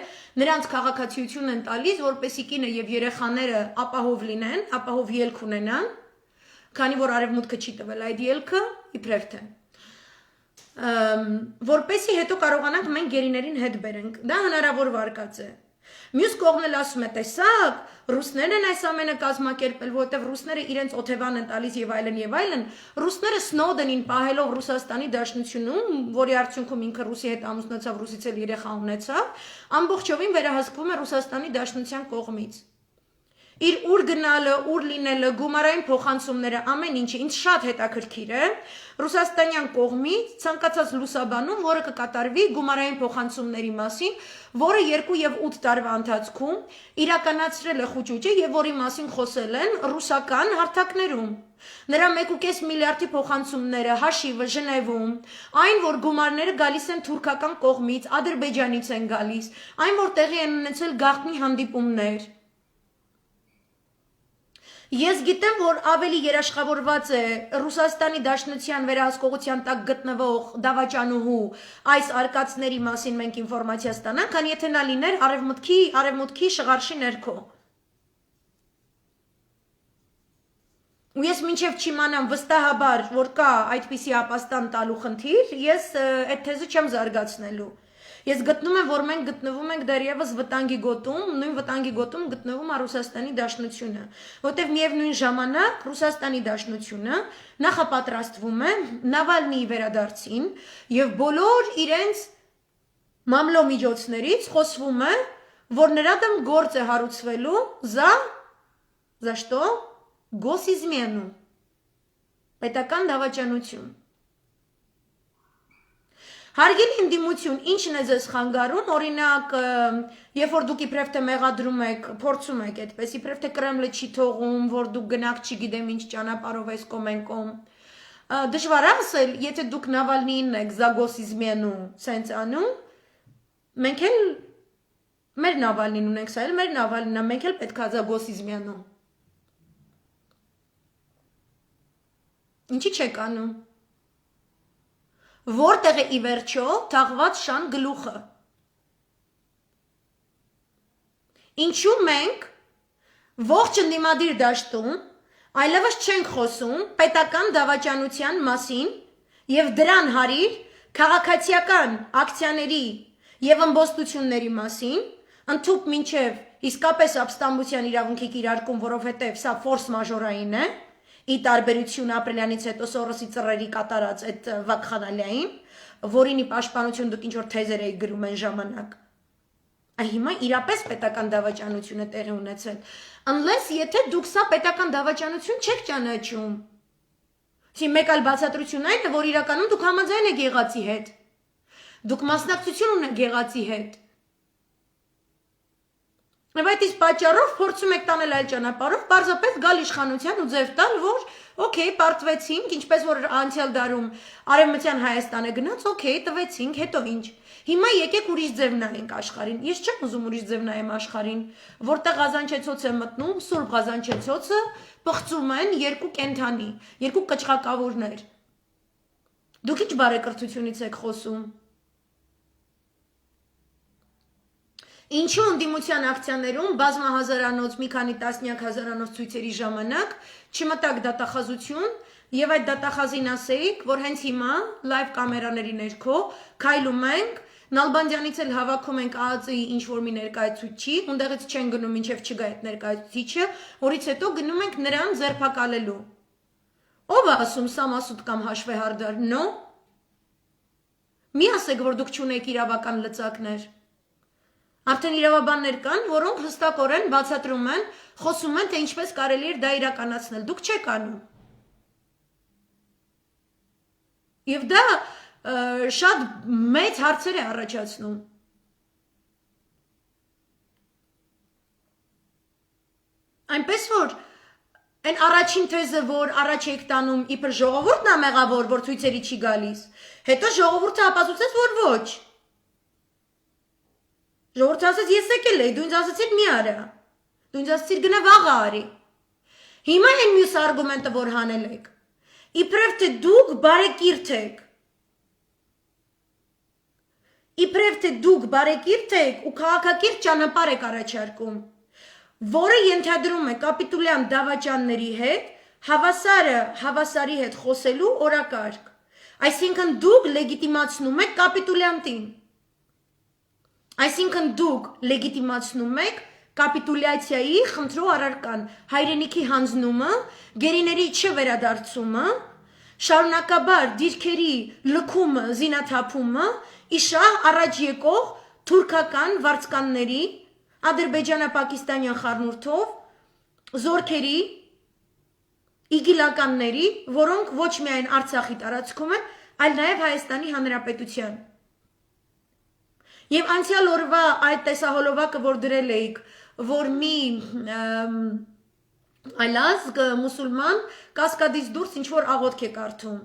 նրանց քաղաքացիություն են տալիս, որպեսի կինը եւ երեխաները ապահով լինեն, ապահով ելք ունենան, քանի որ արևմուտքը չի տվել այդ ելքը, իբրև թե որպեսի հետո կարողանանք մենք գերիներին հետ բերենք։ Դա հնարավոր վարկած է։ Մյուս կողմն էլ ասում է, տեսակ, ռուսներն են այս ամենը կազմակերպել, որովհետև ռուսները իրենց օթևան են տալիս եւ այլն, ռուսները Սնոուդենին պահելով Ռուսաստանի Դաշնությունում, որի արդյունքում ինքը ռուսի հետ ամուսնացավ, ռուսից էլ երեխա ունեցավ, ամբողջովին վերահսկվում է Ռուսաստանի Դաշնության կողմից։ Իր ուր գնալը, ուր լինելը, գումարային փոխանցումները, ամեն ինչը ինձ շատ հետաքրքիր է Ռուսաստանյան կողմից ցանկացած լուսաբանում, որը կկատարվի գումարային փոխանցումների մասին, որը 2 եւ 8 տարվա ընթացքում իրականացրել է Խուճուճը եւ որի մասին խոսել են ռուսական հարթակներում։ Նրա 1.5 միլիարդի փոխանցումները հաշիվը Ժնևում, այն որ գումարները գալիս են թուրքական կողմից, Ադրբեջանից են գալիս, այն որ տեղի են ունեցել գաղտնի հանդիպումներ։ Ես գիտեմ, որ ավելի երաշխավորված է Ռուսաստանի Դաշնության վերահսկողության տակ գտնվող դավաճանուհու այս արկածների մասին մենք ինֆորմացիա ստանանք, քան եթե նա լիներ արևմուտքի շղարշի ներքո։ Ու ես մինչև չիմանամ վստահաբար, որ կա այդպիսի ապաստան տալու խնդիր, ես այդ թեզը չեմ զարգացնելու։ Ես գտնում եմ, որ մենք գտնվում ենք դեռևս վտանգի գոտում, նույն վտանգի գոտում գտնվում է Ռուսաստանի Դաշնությունը, որտեղ միևնույն ժամանակ Ռուսաստանի Դաշնությունը նախապատրաստվում է Նավալնիի վերադարձին եւ բոլոր իրենց մամլոմիջոցներից խոսվում է, որ նրա դեմ գործ է հարուցվելու за что? Госизмену, պետական դավաճանություն։ Հարգելի ընդդիմություն, ինչն է ձեզ խանգարում, օրինակ, երբ որ դուք իբրև թե մեղադրում եք, փորձում եք այդպես, իբրև թե Կրեմլը չի թողում, որ դուք գնաք չգիտեմ ինչ ճանապարհով այս կողմ են կողմ։ Դժվար է ասել, եթե դուք Նավալնիին եք за госизмену սենց անում, մենք էլ մեր Նավալնին ունենք, սա էլ մեր Նավալնին է, մենք էլ պետք է за госизмену։ Ինչի չեք անում։ Որտեղ է ի վերջո թաղված շան գլուխը։ Ինչու մենք ողջ ընդդիմադիր դաշտում այլևս չենք խոսում պետական դավաճանության մասին եւ դրան հարիր քաղաքացիական ակցիաների եւ ըմբոստությունների մասին, ընդཐུպ մինչեւ իսկապես ապստամբության իրավունքի կիրարկում, որովհետեւ սա ֆորս մաժորային է։ Ի տարբերություն ապրիլյանից հետո Սորոսի ծռերի կատարած այդ վակխանալիային, որինի պաշտպանություն դուք ինչ-որ թեզեր եք գրում են ժամանակ։ Հիմա իրապես պետական դավաճանություն է տեղի ունեցել։ Unless եթե դուք սա պետական դավաճանություն չեք ճանաչում։ Իսկ մեկ այլ բացատրություն այն է, որ իրականում դուք համաձայն եք եղածի հետ։ Դուք մասնակցություն ունեք եղածի հետ։ Բայց այս պատճառով փորձում եք տանել այլ ճանապարհով, պարզապես գալ իշխանության ու ձև տալ, որ օքեյ, պարտվեցինք, ինչպես որ անցյալ դարում Արևմտյան Հայաստանը գնաց, օքեյ, տվեցինք, հետո ինչ։ Հիմա եկեք ուրիշ ձև նայենք աշխարհին։ Ես չեմ ուզում ուրիշ ձև նայեմ աշխարհին, որտեղ Ղազանչեցոց է մտնում, Սուրբ Ղազանչեցոցը պղծում են երկու կենթանի, երկու կճղակավորներ։ Դուք ինչ բարեկրթությունից եք խոսում։ Ինչու ընդդիմության ակցիաներում բազմահազարանոց, մի քանի տասնյակ հազարանոց ցույցերի ժամանակ չմտակ դատախազություն եւ այդ դատախազին ասեիք, որ հենց հիմա լայվ կամերաների ներքո քայլում ենք, Նալբանդյանից էլ հավաքում ենք ԱԱԾ-ի ինչ-որ մի ներկայացուցիչի, ունդեղից չեն գնում մինչև չգա այդ ներկայացուցիչը, որից հետո գնում ենք նրան ձերբակալելու։ Ո՞վ է ասում սա մասուտ կամ հաշվեհարդար, նո։ Մի ասեք, որ դուք չունեք իրավական լծակներ։ Արդեն իրավաբաններ կան, որոնք հստակորեն բացատրում են, խոսում են, թե ինչպես կարելի էր դա իրականացնել, դուք չեք անում։ Եվ դա շատ մեծ հարցեր է առաջացնում։ Այնպես որ Այն առաջին թեզը, որ առաջ եք տանում իբր ժողովուրդն է մեղավոր, որ ցույցերի չի գալիս։ Հետո ժողովուրդը ապացուցեց, որ ոչ։ Ժողովուրդը ասաց, ես եկել եմ, դու ինձ ասացիր մի արա։ Դու ինձ ասացիր գնա վաղը արի։ Հիմա այն մյուս արգումենտը, որ հանել եք։ Իբրև թե դուք բարեկիրթ եք։ Իբրև թե դուք բարեկիրթ եք ու քաղաքակիրթ ճանապարհ եք առաջարկում, որը ենթադրում է կապիտուլյան դավաճանների հետ հավասարի հետ խոսելու օրակարգ։ Այսինքն դուք լեգիտիմացնում եք կապիտուլյանտին։ Այսինքն դուք լեգիտիմացնում եք կապիտուլյացիայի խնդրու առարկան, հայրենիքի հանձնումը, գերիների չվերադարձումը, շարունակաբար դիրքերի լքումը, զինաթափումը, իշահ առաջ եկող թուրքական վարձկանների, ադրբեջանա-պակիստանյան խառնուրդով, զորքերի, իգիլականների, որոնք ոչ միայն Արցախի տարածքում են, այլ նաև Հայաստանի Հանրապետության։ Եվ անցյալ օրվա այդ տեսահոլովակը, որ դրել էիք, որ մի այլազգ մուսուլման կասկադից դուրս ինչ-որ աղոթք է կարդում։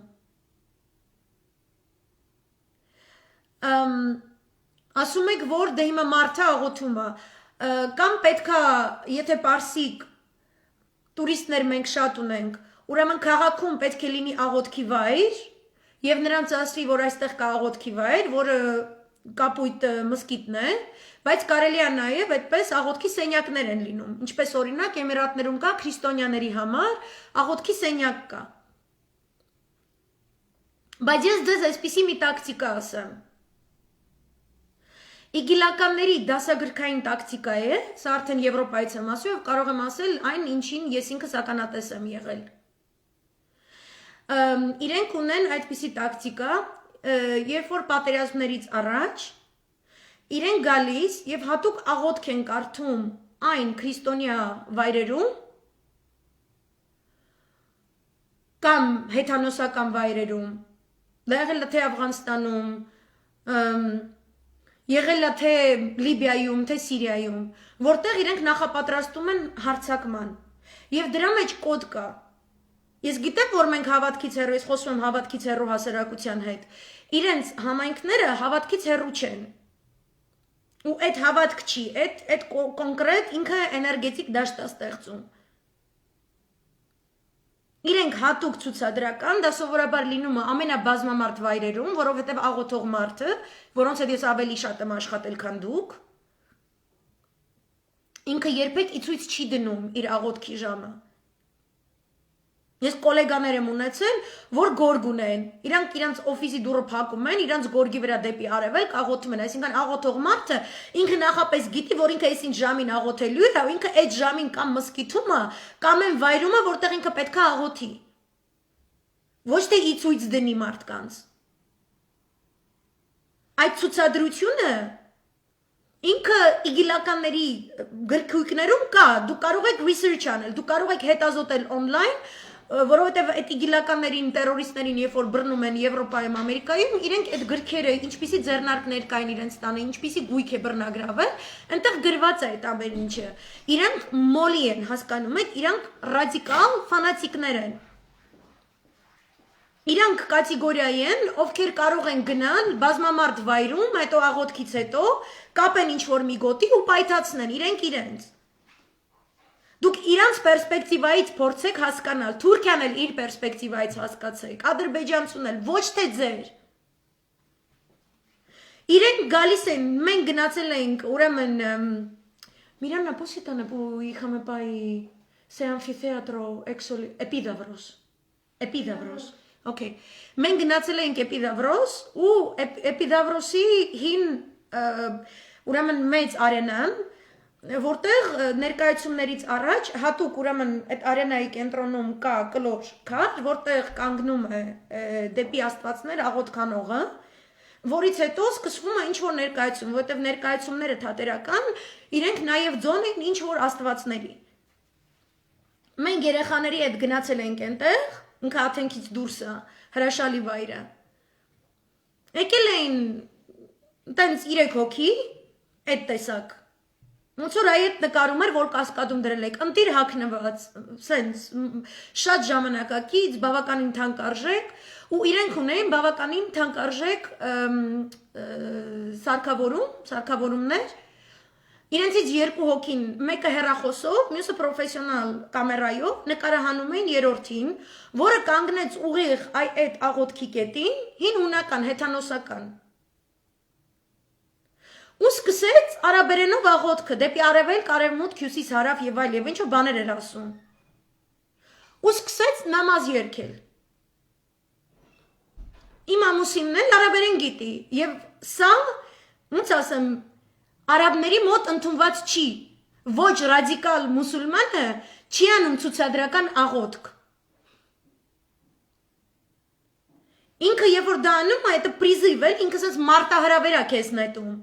Ասում եք, որ դե հիմա մարդը աղոթում է, կամ պետքա, եթե պարսիկ տուրիստներ մենք շատ ունենք, ուրեմն քաղաքում պետք է լինի աղոթքի վայր, եւ նրանց ասվի, որ այստեղ կա աղոթքի վայր, որը կապույտ մսկիթն է, բայց կարելի է նաև այդպես աղոթքի սենյակներ են լինում, ինչպես օրինակ Էմիրատներում կա քրիստոնյաների համար աղոթքի սենյակ կա։ Բայց ես ձեզ այսպիսի մի տակտիկա ասեմ։ Իգիլականների դասագրքային տակտիկա է, սա արդեն Եվրոպայից եմ ասում, եւ կարող եմ ասել այն, ինչին ես ինքս ականատես եմ եղել։ Իրենք ունեն այդպիսի տակտիկա, երբ որ պատերազմներից առաջ իրենք գալիս եւ հատուկ աղոթք են կարդում այն քրիստոնյա վայրերում կամ հեթանոսական վայրերում, եղել է թե Աֆղանստանում, եղել է թե Լիբիայում, թե Սիրիայում, որտեղ իրենք նախապատրաստում են հարձակման։ Եվ դրա մեջ կոդ կա։ Ես գիտեմ, որ մենք հավատքից հեռու, ես խոսում եմ հավատքից հեռու հասարակության հետ, իրենց համայնքները հավատքից հեռու չեն։ Ու այդ հավատք չի, այդ կոնկրետ ինքը էներգետիկ դաշտ է ստեղծում։ Իրենք հատուկ ցուցադրական, դա սովորաբար լինում է ամենաբազմամարդ վայրերում, որովհետև աղոթող մարդը, որոնց հետ ես ավելի շատ եմ աշխատել, քան դուք, ինքը երբեք ի ցույց չի դնում իր աղոթքի ժամը։ Ես կոլեգաներ եմ ունեցել, որ գորգ ունեն, իրանք իրանց օֆիսի դուռը փակում են, իրանց գորգի վրա դեպի արևելք աղոթում են, այսինքն աղոթող մարդը ինքը նախապես գիտի, որ ինքը այսինչ ժամին աղոթելու է, ու ինքը այդ ժամին կամ մսկիթում է, կամ այն վայրում է, որտեղ ինքը պետք է աղոթի։ Ոչ թե ի ցույց դնի մարդկանց։ Այդ ցուցադրությունը ինքը իգիլականների գրքույկներում կա, դու կարող եք research անել, դու կարող եք հետազոտել online, որովհետև այդ իգիլականներին, տերորիստներին, երբ որ բռնում են Եվրոպայում, Ամերիկայում, իրենք այդ գրքերը, ինչպիսի ձեռնարկներ կային իրենց տանը, ինչպիսի գույք է բռնագրավել, այնտեղ գրված է այդ ամեն ինչը։ Իրանք մոլի են, հասկանում եք, իրանք ռադիկալ ֆանատիկներ են։ Իրանք կատեգորիա են, ովքեր կարող են գնալ բազմամարդ վայրում, հետո աղոթքից հետո կապեն ինչ-որ մի գոտի ու պայթացնեն իրենք իրենց։ Դուք իրանց պերսպեկտիվայից փորձեք հասկանալ, Թուրքիան էլ իր պերսպեկտիվայից հասկացեք, Ադրբեջանցուն էլ, ոչ թե ձեր։ Իրենք գալիս են, մենք գնացել ենք, ուրեմն, Miranda, posjetane, поїхали pa i se amfiteatro Epidavros. Okay. Մենք գնացել ենք Էպիդավրոս ու Էպիդավրոսի հին ուրեմն մեծ արենան, որտեղ ներկայացումներից առաջ հատուկ ուրեմն այդ արենայի կենտրոնում կա կլոր քար, որտեղ կանգնում է դեպի աստվածներ աղոթքանողը, որից հետո սկսվում է ինչ-որ ներկայացում, որտեղ ներկայացումները թատերական, իրենք նաև ձոն են ինչ-որ աստվածների։ Մենք երեխաների հետ գնացել ենք այնտեղ, ինքը Աթենքից դուրս է, հրաշալի վայրը։ Եկել էին տենց 3 հոգի, այդ տեսակ, Ոնց որ այդ նկարում էր, որ կասկադում դրել եք, ընտիր հագնված, սենց շատ ժամանակակից, բավականին թանկարժեք, ու իրենք ունեին բավականին թանկարժեք սարքավորումներ, իրենցից երկու հոգին, մեկը հեռախոսով, մյուսը պրոֆեսիոնալ կամերայով նկարահանում էին երրորդին, որը կանգնեց ուղիղ այդ աղոթքի կետին, հին հունական, հեթանոսական։ Ու սկսեց արաբերենով աղոթքը դեպի արևելք, արևմուտք, հյուսիս, հարավ եւ այլ եւ ինչու բաներ էր ասում։ Ու սկսեց նամազ երգել։ Իմ ամուսինն էլ արաբերեն գիտի եւ սա, ոնց ասեմ, արաբների մոտ ընդունված չի։ Ոչ ռադիկալ մուսուլմանը չի անում ցուցադրական աղոթք։ Ինքը երբ որ դա անում է, դա պրիզիվ է, ինքը ասած մարտահրավեր է քեզ նետում։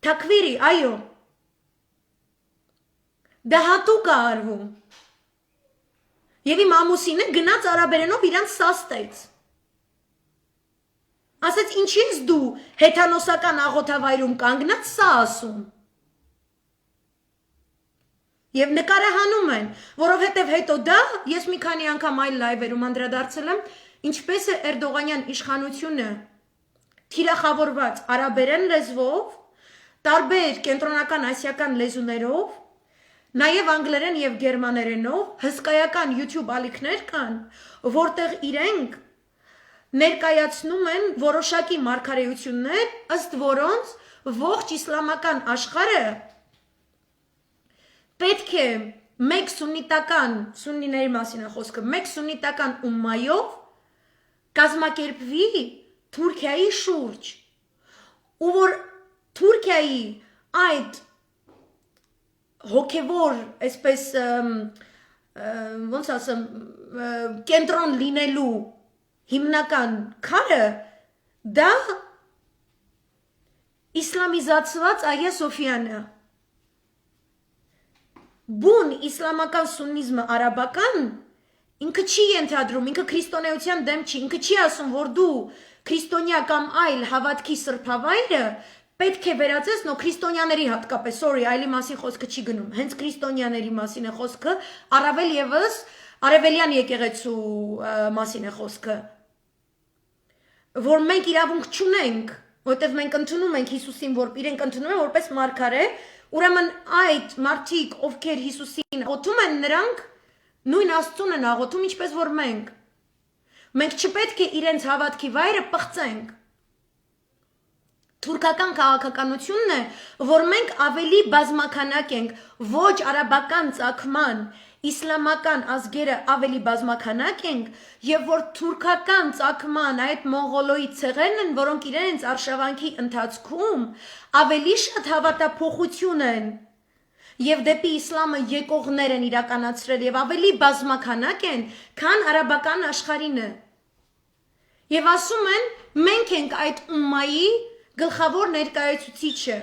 Թակվիրի, այո, դա հատուկ է արվում։ Եվ իմ ամուսինը գնաց արաբերենով իրանց սաստեց։ Ասեց ինչ ես դու հեթանոսական աղոթավայրում կանգնած սա ասում։ Եվ նկարահանում են, որովհետև հետո դա, ես մի քանի անգամ այլ լայվերում անդրադարձել եմ, ինչպես է Էրդողանյան իշխանությունը թիրախավորված արաբերեն լեզվով, տարբեր կենտրոնական ասիական լեզուներով, նաև անգլերեն եւ գերմաներենով, հսկայական YouTube ալիքներ կան, որտեղ իրենք ներկայացնում են որոշակի մարգարեություններ, ըստ որոնց ողջ իսլամական աշխարհը պետք է մեկ սուննիտական, սուննիների մասին է խոսքը, մեկ սուննիտական ումմայով կազմակերպվի Թուրքիայի շուրջ, ու որ Թուրքիայի այդ հոգևոր, այսպես ոնց ասեմ, կենտրոն լինելու հիմնական քարը դա իսլամիզացված Այա Սոֆիանը։ Բուն իսլամական սուննիզմը արաբական ինքը չի ենթադրում, ինքը քրիստոնեության դեմ չի, ինքը չի ասում, որ դու քրիստոնյա կամ այլ հավատքի սրբավայրը պետք է վերածես քրիստոնյաների հատկապես, sorry, այլի մասին խոսքը չի գնում, հենց քրիստոնյաների մասին է խոսքը, առավել եւս արևելյան եկեղեցու մասին է խոսքը, որ մենք իրավունք չունենք, որտեղ մենք ընդունում ենք Հիսուսին, որ իրենք ընդունում են որպես մարգարե, ուրեմն այդ մարդիկ, ովքեր Հիսուսին աղոթում են, նրանք նույն Աստծուն են աղոթում, ինչպես որ մենք։ Մենք չպետք է իրենց հավատքի վայրը պղծենք։ Թուրքական քաղաքականությունն է, որ մենք ավելի բազմաքանակ ենք, ոչ արաբական ծագման, իսլամական ազգերը ավելի բազմաքանակ ենք, եւ որ թուրքական ծագման այդ մոնղոլոյի ցեղերն են, որոնք իրենց արշավանքի ընթացքում ավելի շատ հավատափոխություն են եւ դեպի իսլամը եկողներ են իրականացրել եւ ավելի բազմաքանակ են, քան արաբական աշխարհինը։ Եվ ասում են, մենք ենք այդ ումմայի գլխավոր ներկայացուցիչը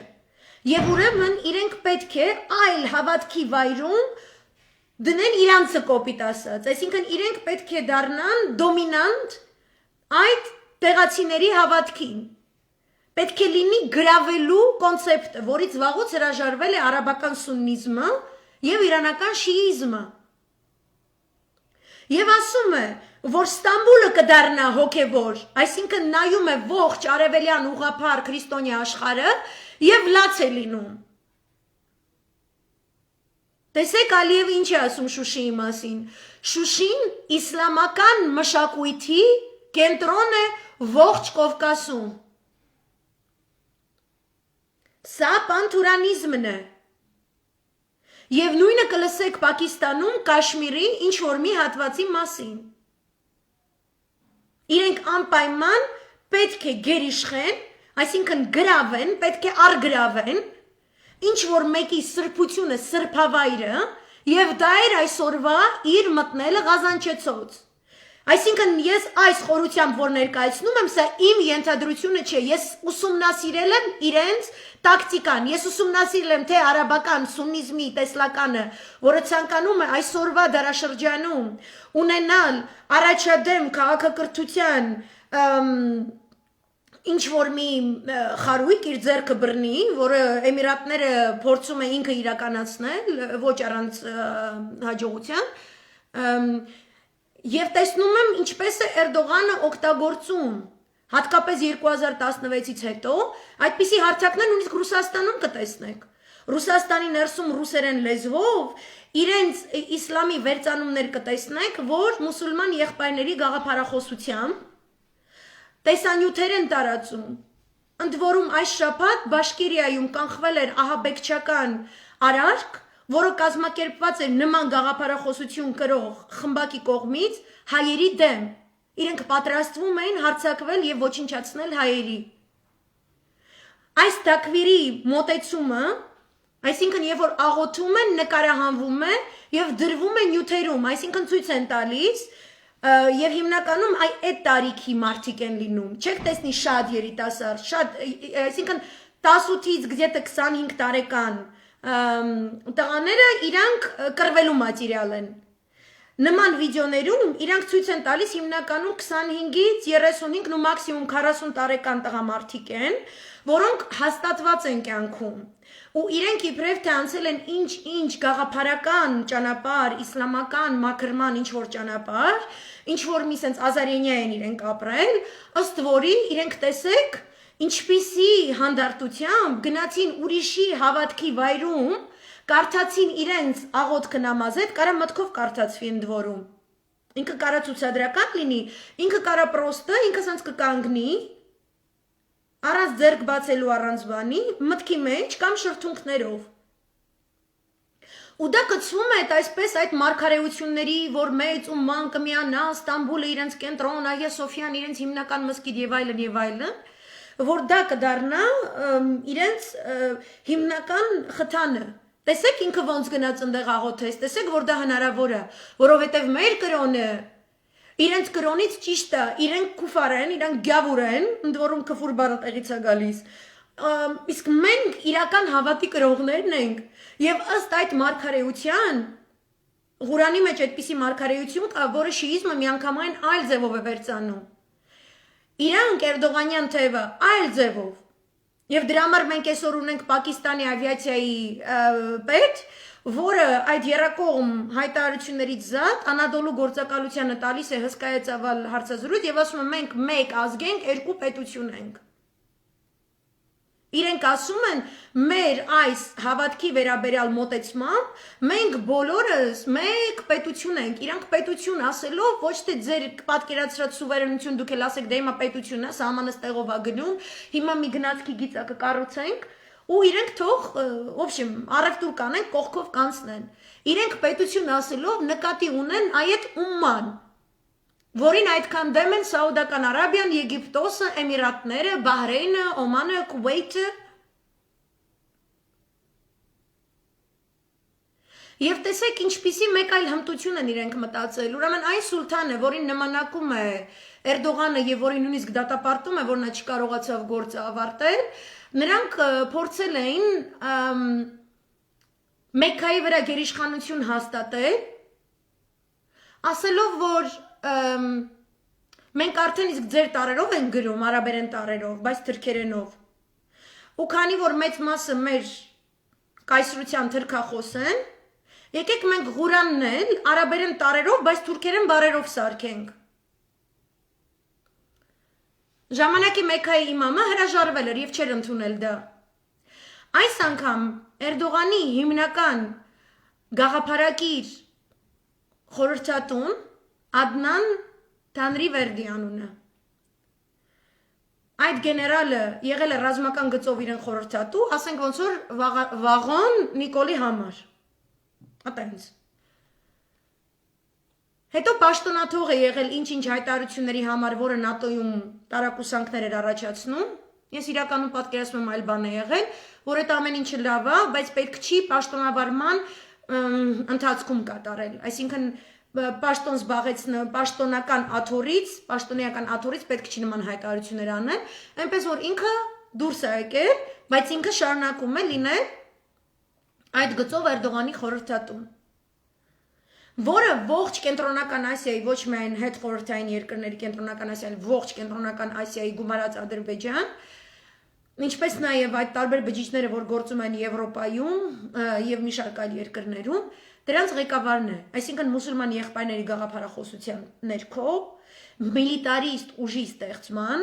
եւ ուրեմն իրենք պետք է այլ հավատքի վայրում դնեն իրանցը կոպիտ ասած, այսինքն իրենք պետք է դառնան դոմինանտ այդ տեղացիների հավատքին, պետք է լինի գրավելու կոնցեպտը, որից վաղուց հրաժարվել է արաբական սուննիզմը եւ իրանական շիիզմը։ Եվ ասում է, որ Ստամբուլը կդառնա հոգևոր, այսինքն նայում է ողջ արևելյան ուղղափառ քրիստոնյա աշխարհը եւ լաց է լինում։ Տեսեք Ալիևը ինչ է ասում Շուշիի մասին։ Շուշին իսլամական մշակույթի կենտրոն է ողջ Կովկասում։ Սա պանթուրանիզմն է։ Եվ նույնը կլսեք Պակիստանում Կաշմիրի ինչ որ մի հատվածի մասին։ Իրենք անպայման պետք է գերիշխեն, այսինքն գրավեն, պետք է արգրավեն, ինչ որ մեկի սրբությունը, սրբավայրը, եւ դա էր այսօրվա իր մտնելը Ղազանչեցոց։ Այսինքն ես այս խորությամբ որ ներկայացնում եմ, սա իմ ենթադրությունը չէ, ես ուսումնասիրել եմ իրենց տակտիկան, ես ուսումնասիրել եմ թե արաբական սուննիզմի տեսլականը, որը ցանկանում է այսօրվա դարաշրջանում ունենալ առաջադեմ քաղաքակրթության ինչ որ մի խարույկ իր ձեռքը բռնի, որը Էմիրատները փորձում է ինքը իրականացնել, ոչ առանց հաջողության, եւ տեսնում եմ ինչպես է Էրդողանը օգտագործում, հատկապես 2016-ից հետո, այդպիսի հարթակներ նույնիսկ Ռուսաստանում կտեսնեք։ Ռուսաստանի ներսում ռուսերեն լեզվով իրենց իսլամի վերծանումներ կտեսնեք, որ մուսուլման եղբայրների գաղափարախոսությամբ տեսանյութեր են տարածում։ Ընդ որում այս շաբաթ Բաշկիրիայում կանխվել էր ահաբեկչական արարք, որը կազմակերպված էր նման գաղափարախոսություն կրող խմբակի կողմից հայերի դեմ։ Իրենք պատրաստվում էին հարձակվել եւ ոչնչացնել հայերի։ Այս դակվիրի մոտեցումը, այսինքն երբ որ աղոթում են, նկարահանվում է եւ դրվում է նյութերում, այսինքն ցույց են տալիս Եվ հիմնականում այդ տարիքի մարդիկ են լինում, չեք տեսնի շատ երիտասարդ, շատ, այսինքն 18-ից где-то 25 տարեկան տղաները իրանք կռվելու մատերիալ են։ Նման վիդեոներում իրանք ցույց են տալիս հիմնականում 25-ից 35 ու մաքսիմում 40 տարեկան տղամարդիկ են, որոնք հաստատված են կյանքում։ Ու իրենք իբրև թե անցել են ինչ գաղափարական ճանապարհ, իսլամական մաքրման ինչ որ ճանապարհ, ինչ որ մի sense ազարենյա են իրենք ապրել, ըստ որի իրենք տեսեք ինչպիսի հանդարտությամբ գնացին ուրիշի հավատքի վայրում, կարդացին իրենց աղոթքը նամազը, կարա մտքով կարդացվի ընդ որում։ Ինքը կարա ցուցադրական լինի, ինքը կարա պրոստը, ինքը sense կկանգնի առանց ձեռք բացելու առանց բանի, մտքի մեջ կամ շրթունքներով։ Ու դա կցվում է այսպես այդ մարգարեությունների, որ մեծ ու ման կմիանա, Ստամբուլը իրենց կենտրոն, Այա Սոֆիան իրենց հիմնական մզկիթ եւ այլն, որ դա կդառնա իրենց հիմնական խթանը։ Տեսեք ինքը ոնց գնաց ընդեղ աղոթես, տեսեք որ դա հնարավոր է, որովհետեւ մեր կրոնը իրենց կրոնից ճիշտ է, իրենք քուֆար են, իրանք գյավուր են, ընդ որում քֆուր բառը տեղից է գալիս։ Իսկ մենք իրական հավատի կրողներն ենք, եւ ըստ այդ մարգարեության Ղուրանի մեջ այդպիսի մարգարեություն կա, որը շիիզմը միանգամայն այլ ձևով է վերծանում։ Իրանք Էրդողանյան թևը այլ ձևով։ Եվ դրա համար մենք այսօր ունենք Պակիստանի ավիացիայի պետ, որը այդ երակողմ հայտարարություններից զատ Անադոլու գործակալությանը տալիս է հսկայածավալ հարցազրույց եւ ասում է մենք մեկ ազգ ենք, երկու պետություն ենք։ Իրենք ասում են մեր այս հավատքի վերաբերյալ մոտեցմամբ մենք բոլորս մեկ պետություն ենք, իրանք պետություն ասելով ոչ թե ձեր պատկերացրած սուվերենություն դուք էլ ասեք դե հիմա պետությունն է, սահմանը ստեղով է գնում, հիմա մի գնացքի գիծակը կառուցենք ու իրենք թող, ոբշեմ, առևտուր կանեն, կողքով կանցնեն։ Իրենք պետություն ասելով նկատի ունեն այդ ումման, որին այդքան դեմ են Սաուդական Արաբիան, Եգիպտոսը, Էմիրատները, Բահրեյնը, Օմանը, Քուվեյթը։ Եվ տեսեք ինչպիսի մեկ այլ հմտություն են իրենք մտածել։ Ուրեմն այն սուլթանը, որին նմանակում է Էրդողանը եւ որին նույնիսկ դատապարտում է, որ նա չկարողացավ գործը ավարտել, նրանք փորձել էին Մեքքայի վրա գերիշխանություն հաստատել, ասելով, որ մենք արդեն իսկ ձեր տարերով ենք գրում, արաբերեն տարերով, բայց թրքերենով։ Ու քանի որ մեծ մասը մեր կայսրության թրքախոս են, եկեք մենք Ղուրանն էլ արաբերեն տարերով, բայց թուրքերեն բառերով սարքենք։ Ժամանակի Մեքքայի իմամը հրաժարվել էր եւ չէր ընդունել դա։ Այս անգամ Էրդողանի հիմնական գաղափարակիր խորհրդատուն Ադնան Թանրիվերդի անունը։ Այդ գեներալը եղել է ռազմական գծով իրեն խորհրդատու, ասենք ոնց որ Վաղոն Նիկոլի համար։ Ատենց։ Հետո պաշտոնաթող է եղել ինչ-ինչ հայտարարությունների համար, որը ՆԱՏՕ-ում տարակուսանքներ էր առաջացնում։ Ես իրականում պատկերացնում եմ այլ բան է եղել, որ այդ ամեն ինչը լավ է, բայց պետք չի պաշտոնավարման ընթացքում կատարել։ Այսինքն պաշտոն զբաղեցնը պաշտոնական աթոռից պետք չի նման հայտարարություններ անել, այնպես որ ինքը դուրս է եկել, բայց ինքը շարունակում է լինել այդ գծով Էրդողանի խորհրդատուն։ որը ողջ կենտրոնական Ասիայի, ոչ միայն հետ խորհրդային երկրների կենտրոնական Ասիայի, ողջ կենտրոնական Ասիայի գումարած Ադրբեջան, ինչպես նաև այդ տարբեր բջիջները, որ գործում են Եվրոպայում եւ մի շարք այլ երկրներում, դրանց ղեկավարն է, այսինքն մուսուլման եղբայրների գաղափարախոսության ներքո միլիտարիստ ուժի ստեղծման,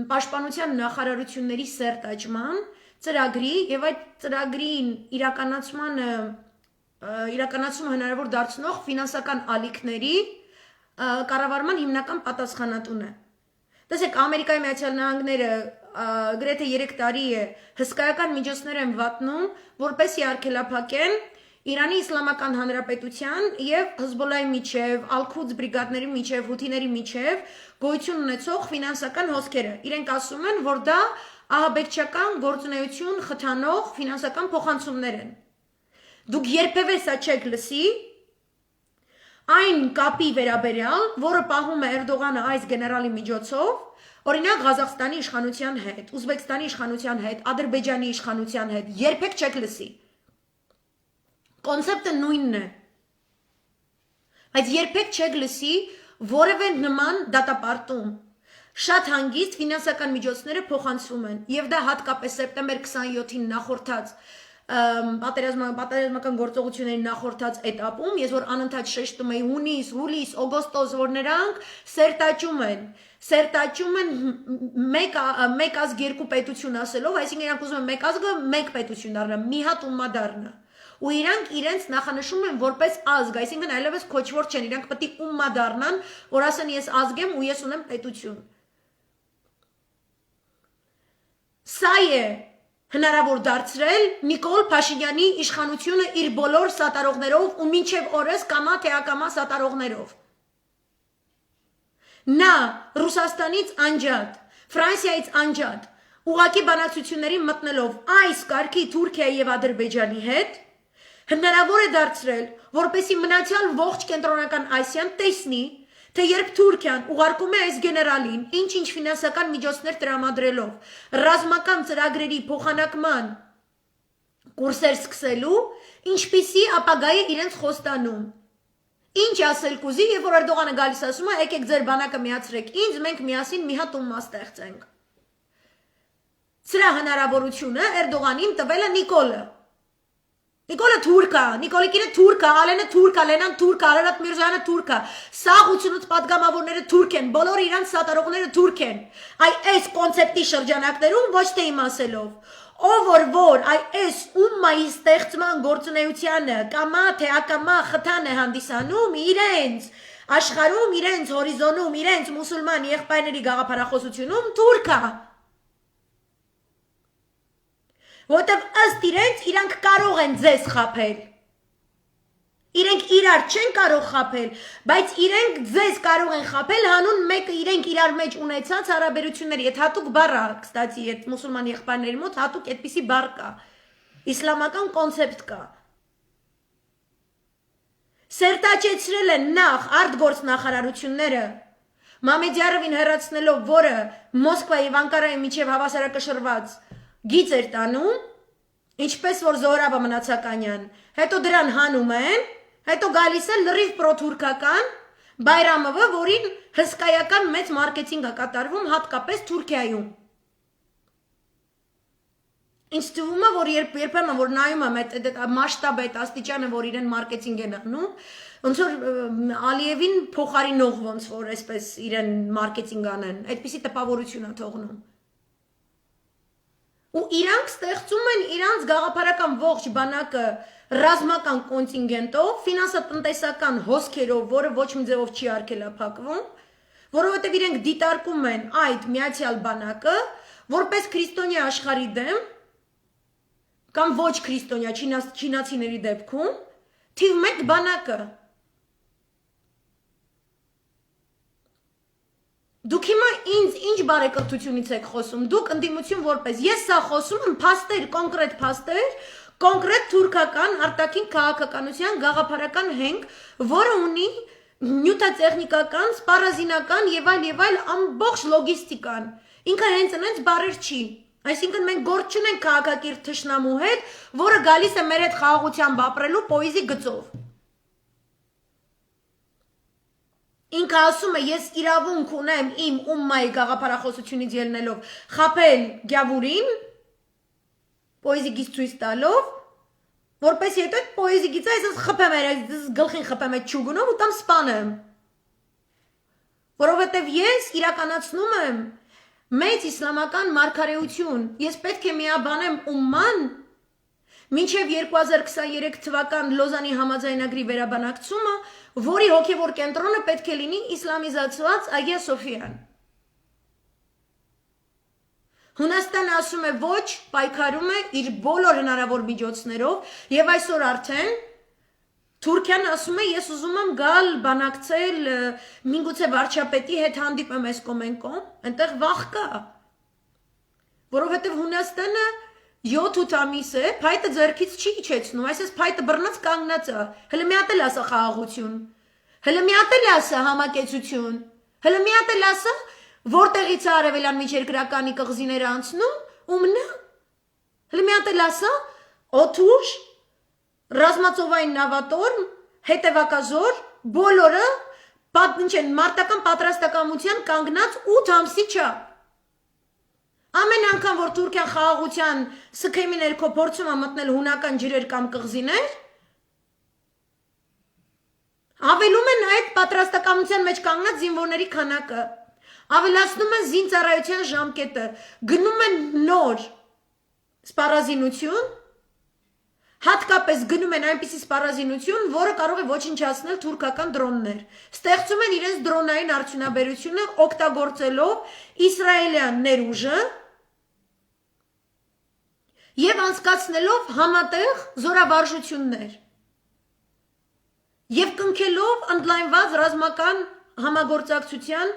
պաշտպանության նախարարությունների սերտ աճման ծրագրի եւ այդ ծրագրին իրականացումը հնարավոր դարձնող ֆինանսական ալիքների կառավարման հիմնական պատասխանատուն է։ Տեսեք, Ամերիկայի Միացյալ Նահանգները գրեթե 3 տարի է հսկայական միջոցներ են վատնում, որպեսզի արգելափակեն Իրանի Իսլամական Հանրապետության եւ Հեզբոլլահի միջև, Ալ-Քուդս բրիգադների միջև, հութիների միջև գոյություն ունեցող ֆինանսական հոսքերը։ Իրենք ասում են, որ դա ահաբեկչական գործունեություն խթանող ֆինանսական փոխանցումներ են։ Դուք երբևէ սա չեք լսի այն կապի վերաբերյալ, որը պահում է Էրդողանը այս գեներալի միջոցով, օրինակ Ղազախստանի իշխանության հետ, Ուզբեկստանի իշխանության հետ, Ադրբեջանի իշխանության հետ, երբեք չեք լսի։ Կոնցեպտը նույնն է, բայց երբեք չեք լսի որևէ նման դատապարտում։ Շատ հանգիստ ֆինանսական միջոցները փոխանցվում են, եւ դա հատկապես սեպտեմբեր 27-ին նախորդած պատերազմական գործողությունների նախորդած էտապում, ես որ անընդհատ շեշտում եի հունիս, հուլիս, օգոստոս, որ նրանք սերտաճում են մեկ ազգ երկու պետություն ասելով, այսինքն իրանք ուզում են մեկ ազգը մեկ պետություն դառնա, մի հատ ումմա դառնա։ Ու իրանք իրենց նախանշում են որպես ազգ, այսինքն այլևս քոչվոր չեն, իրանք պետք է ումմա դառնան, որ ասեն ես ազգ եմ ու ես ունեմ պետություն։ Սա է հնարավոր դարձրել Նիկոլ Փաշինյանի իշխանությունը իր բոլոր սատարողներով ու մինչև օրս կամա թե ակամա սատարողներով։ Նա Ռուսաստանից անջատ, Ֆրանսիայից անջատ, ուղղակի բանակցությունների մտնելով այս կարգի Թուրքիայի եւ Ադրբեջանի հետ հնարավոր է դարձրել, որպեսզի մնացյալ ողջ կենտրոնական Ասիան տեսնի, թե երբ Թուրքիան ուղարկում է այս գեներալին, ինչ-ինչ ֆինանսական միջոցներ տրամադրելով, ռազմական ծրագրերի փոխանակման կուրսեր սկսելու, ինչպիսի ապագա է իրենց խոստանում։ Ինչ ասել կուզի, երբ որ Էրդողանը գալիս ասում է, եկեք ձեր բանակը միացրեք ինձ, մենք միասին մի հատ ումմա ստեղծենք։ Սրա հնարավորությունը Էրդողանին տվել է Նիկոլը։ Նիկոլը թուրք է, Նիկոլի կինը թուրք է, Ալենը թուրք է, Լենան թուրք է, Արարատ Միրզոյանը թուրք է, սաղ 88 պատգամավորները թուրք են, բոլոր իրանց սատարողները թուրք են։ Այս կոնցեպտի շրջանակներում ոչ թե իմասելով, ով որ այս ումմայի ստեղծման գործունեությանը կամա թե ակամա խթան է հանդիսանում իրենց աշխարհում, իրենց հորիզոնում, իրենց մուսուլման եղբայրների գաղափարախոսությունում թուրք է։ Որտեվ ըստ իրենց իրանք կարող են ձեզ խաբել։ Իրենք իրար չեն կարող խաբել, բայց իրենք ձեզ կարող են խաբել հանուն մեկը իրենք իրար մեջ ունեցած հարաբերությունների։ Այդ հատուկ բառը, կստացի, այդ մուսուլման եղբայրների մոտ հատուկ այդպիսի բառ կա։ Իսլամական կոնցեպտ կա։ Սերտաճեցրել են նախ արտգործնախարարությունները Մամեդյարովին հեռացնելով, որը Մոսկվայի եւ Անկարայի միջև հավասարակշռված գիծ էր տանում, ինչպես որ Զոհրաբը Մնացականյան, հետո դրան հանում են, հետո գալիս է լրիվ պրոթուրքական Բայրամովը, որին հսկայական մեծ մարքեթինգ է կատարվում հատկապես Թուրքիայում։ Ինձ թվում է, որ երբեմն որ նայում եմ այդ մասշտաբը, այդ աստիճանը, որ իրեն մարքեթինգ են անում, ոնց որ Ալիևին փոխարինող ոնց որ այսպես իրեն մարքեթինգ անեն, այդպիսի տպավորություն է թողնում։ Ու իրանք ստեղծում են իրանց գաղափարական ողջ բանակը ռազմական կոնտինգենտով, ֆինանսատնտեսական հոսքերով, որը ոչ մի ձևով չի արգելափակվում, որովհետև իրենք դիտարկում են այդ միացյալ բանակը որպես քրիստոնյա աշխարհի դեմ կամ ոչ քրիստոնյա չինացիների դեպքում թիվ 1 բանակը։ Դուք հիմա ինձ ինչ բարեկրթությունից եք խոսում, դուք ընդդիմություն որպես, ես սա խոսում եմ փաստեր, կոնկրետ թուրքական արտաքին քաղաքականության գաղափարական հենք, որը ունի նյութատեխնիկական, սպառազինական եւ այլ ամբողջ լոգիստիկան, ինքը հենց այնց բարեր չի, այսինքն մենք գործ չունենք քաղաքակիրթ թշնամու հետ, որը գալիս է մեր հետ խաղաղությամբ ապրելու պոեզի գծով։ Ինքը ասում է ես իրավունք ունեմ իմ ումմայի գաղափարախոսությունից ելնելով խաբել գյավուրին պոեզիգից ցույց տալով որպես հետո այդ պոեզիգից այս խփեմ այս գլխին խփեմ այդ ճուգունով ու տամ սպանեմ որովհետև ես իրականացնում եմ մեծ իսլամական մարգարեություն ես պետք է միաբանեմ ումման մինչև 2023 թվական Լոզանի համաձայնագրի վերաբանակցումը, որի հոգևոր կենտրոնը պետք է լինի իսլամիզացված Ագիա Սոֆիան։ Հունաստանը ասում է ոչ, պայքարում է իր բոլոր հնարավոր միջոցներով եւ այսօր արդեն Թուրքիան ասում է ես ուզում եմ գալ բանակցել միգուցե վարչապետի հետ հանդիպեմ այս կոմենկոմ, այնտեղ վախ կա։ Որովհետեւ Հունաստանը 7-8 ամիս է, փայտը ձեռքից չի իջեցնում, այսպես փայտը բռնած կանգնած է։ Հələ մի հատ էլ ասա խաղաղություն։ Հələ մի հատ էլ ասա համակեցություն։ Հələ մի հատ էլ ասա որտեղից է արևելյան միջերկրականի կղզիները անցնում, ումնա։ Հələ մի հատ էլ ասա օթուր, ռազմածովային նավատորմ, հետևակազոր, բոլորը ինչ մարտական պատրաստակամության կանգնած 8 ամսի չափ։ Ամեն անգամ, որ Թուրքիան խաղաղության սքեմի ներքո փորձում է մտնել հունական ջրեր կամ կղզիներ, ավելում են այդ պատրաստակամության մեջ կանգնած զինվորների քանակը, ավելացնում են զինծառայության ժամկետը, գնում են նոր սպառազինություն, հատկապես գնում են այնպիսի սպառազինություն, որը կարող է ոչնչացնել թուրքական դրոններ, ստեղծում են իրենց դրոնային արդյունաբերությունը օգտագործելով իսրայելյան ներուժը և անցկացնելով համատեղ զորավարժություններ և կնքելով ընդլայնված ռազմական համագործակցության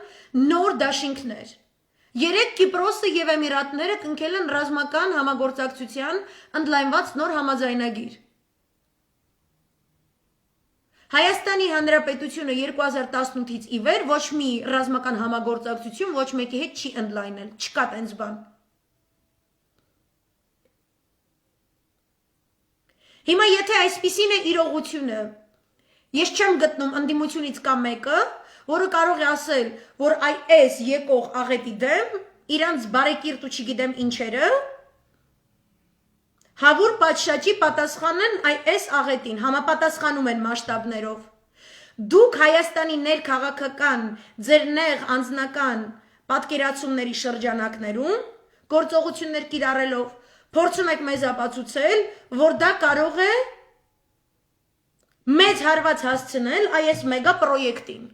նոր դաշինքներ։ Երեք Կիպրոսը և Էմիրատները կնքել են ռազմական համագործակցության ընդլայնված նոր համաձայնագիր։ Հայաստանի Հանրապետությունը 2018-ից ի վեր ոչ մի ռազմական համագործակցություն ոչ մեկի հետ չի ընդլայնել, չկա տենց բան։ Հիմա եթե այսպիսին է իրողությունը, ես չեմ գտնում ընդդիմությունից կա մեկը, որը կարող է ասել, որ այս եկող աղետի դեմ, իրանց բարեկիրտ ու չգիտեմ ինչերը, հավուր պատշաճի պատասխանեն այս աղետին, համապատասխանում են մասշտաբներով։ Դուք Հայաստանի ներքաղաքական, ձեր նեղ անձնական պատկերացումների շրջանակներում, գործողություններ կիրառելով, փորձում եք մեզ ապացուցել, որ դա կարող է մեծ հարված հասցնել այս մեգա պրոյեկտին։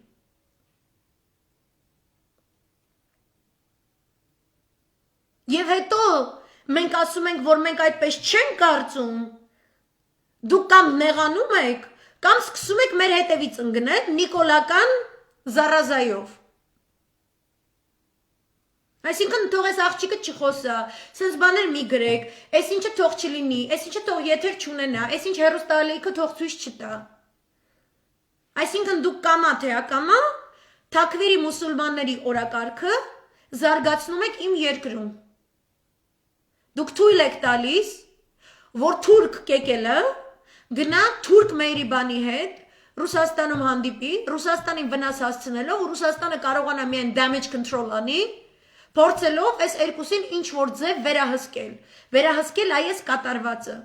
Եվ հետո մենք ասում ենք, որ մենք այդպես չենք կարծում, դուք կամ նեղանում եք, կամ սկսում եք մեր հետևից ընկնել նիկոլական զարազայով։ Այսինքն թող այս աղջիկը չխոսա, սենց բաներ մի գրեք, այս ինչը թող չլինի, այս ինչը թող եթեր չունենա, այս ինչ հեռուստաալիքը թող ցույց չտա։ Այսինքն դուք կամա թե ակամա թաքվիրի մուսուլմանների օրակարգը զարգացնում եք իմ երկրում։ Դուք թույլ եք տալիս, որ թուրք կեկելը գնա թուրք Մեյրիբանի հետ Ռուսաստանում հանդիպի, Ռուսաստանին վնաս հասցնելով, Ռուսաստանը կարողանա միայն damage control անի, փորձելով այս երկուսին ինչ որ ձև վերահսկել այս կատարվածը։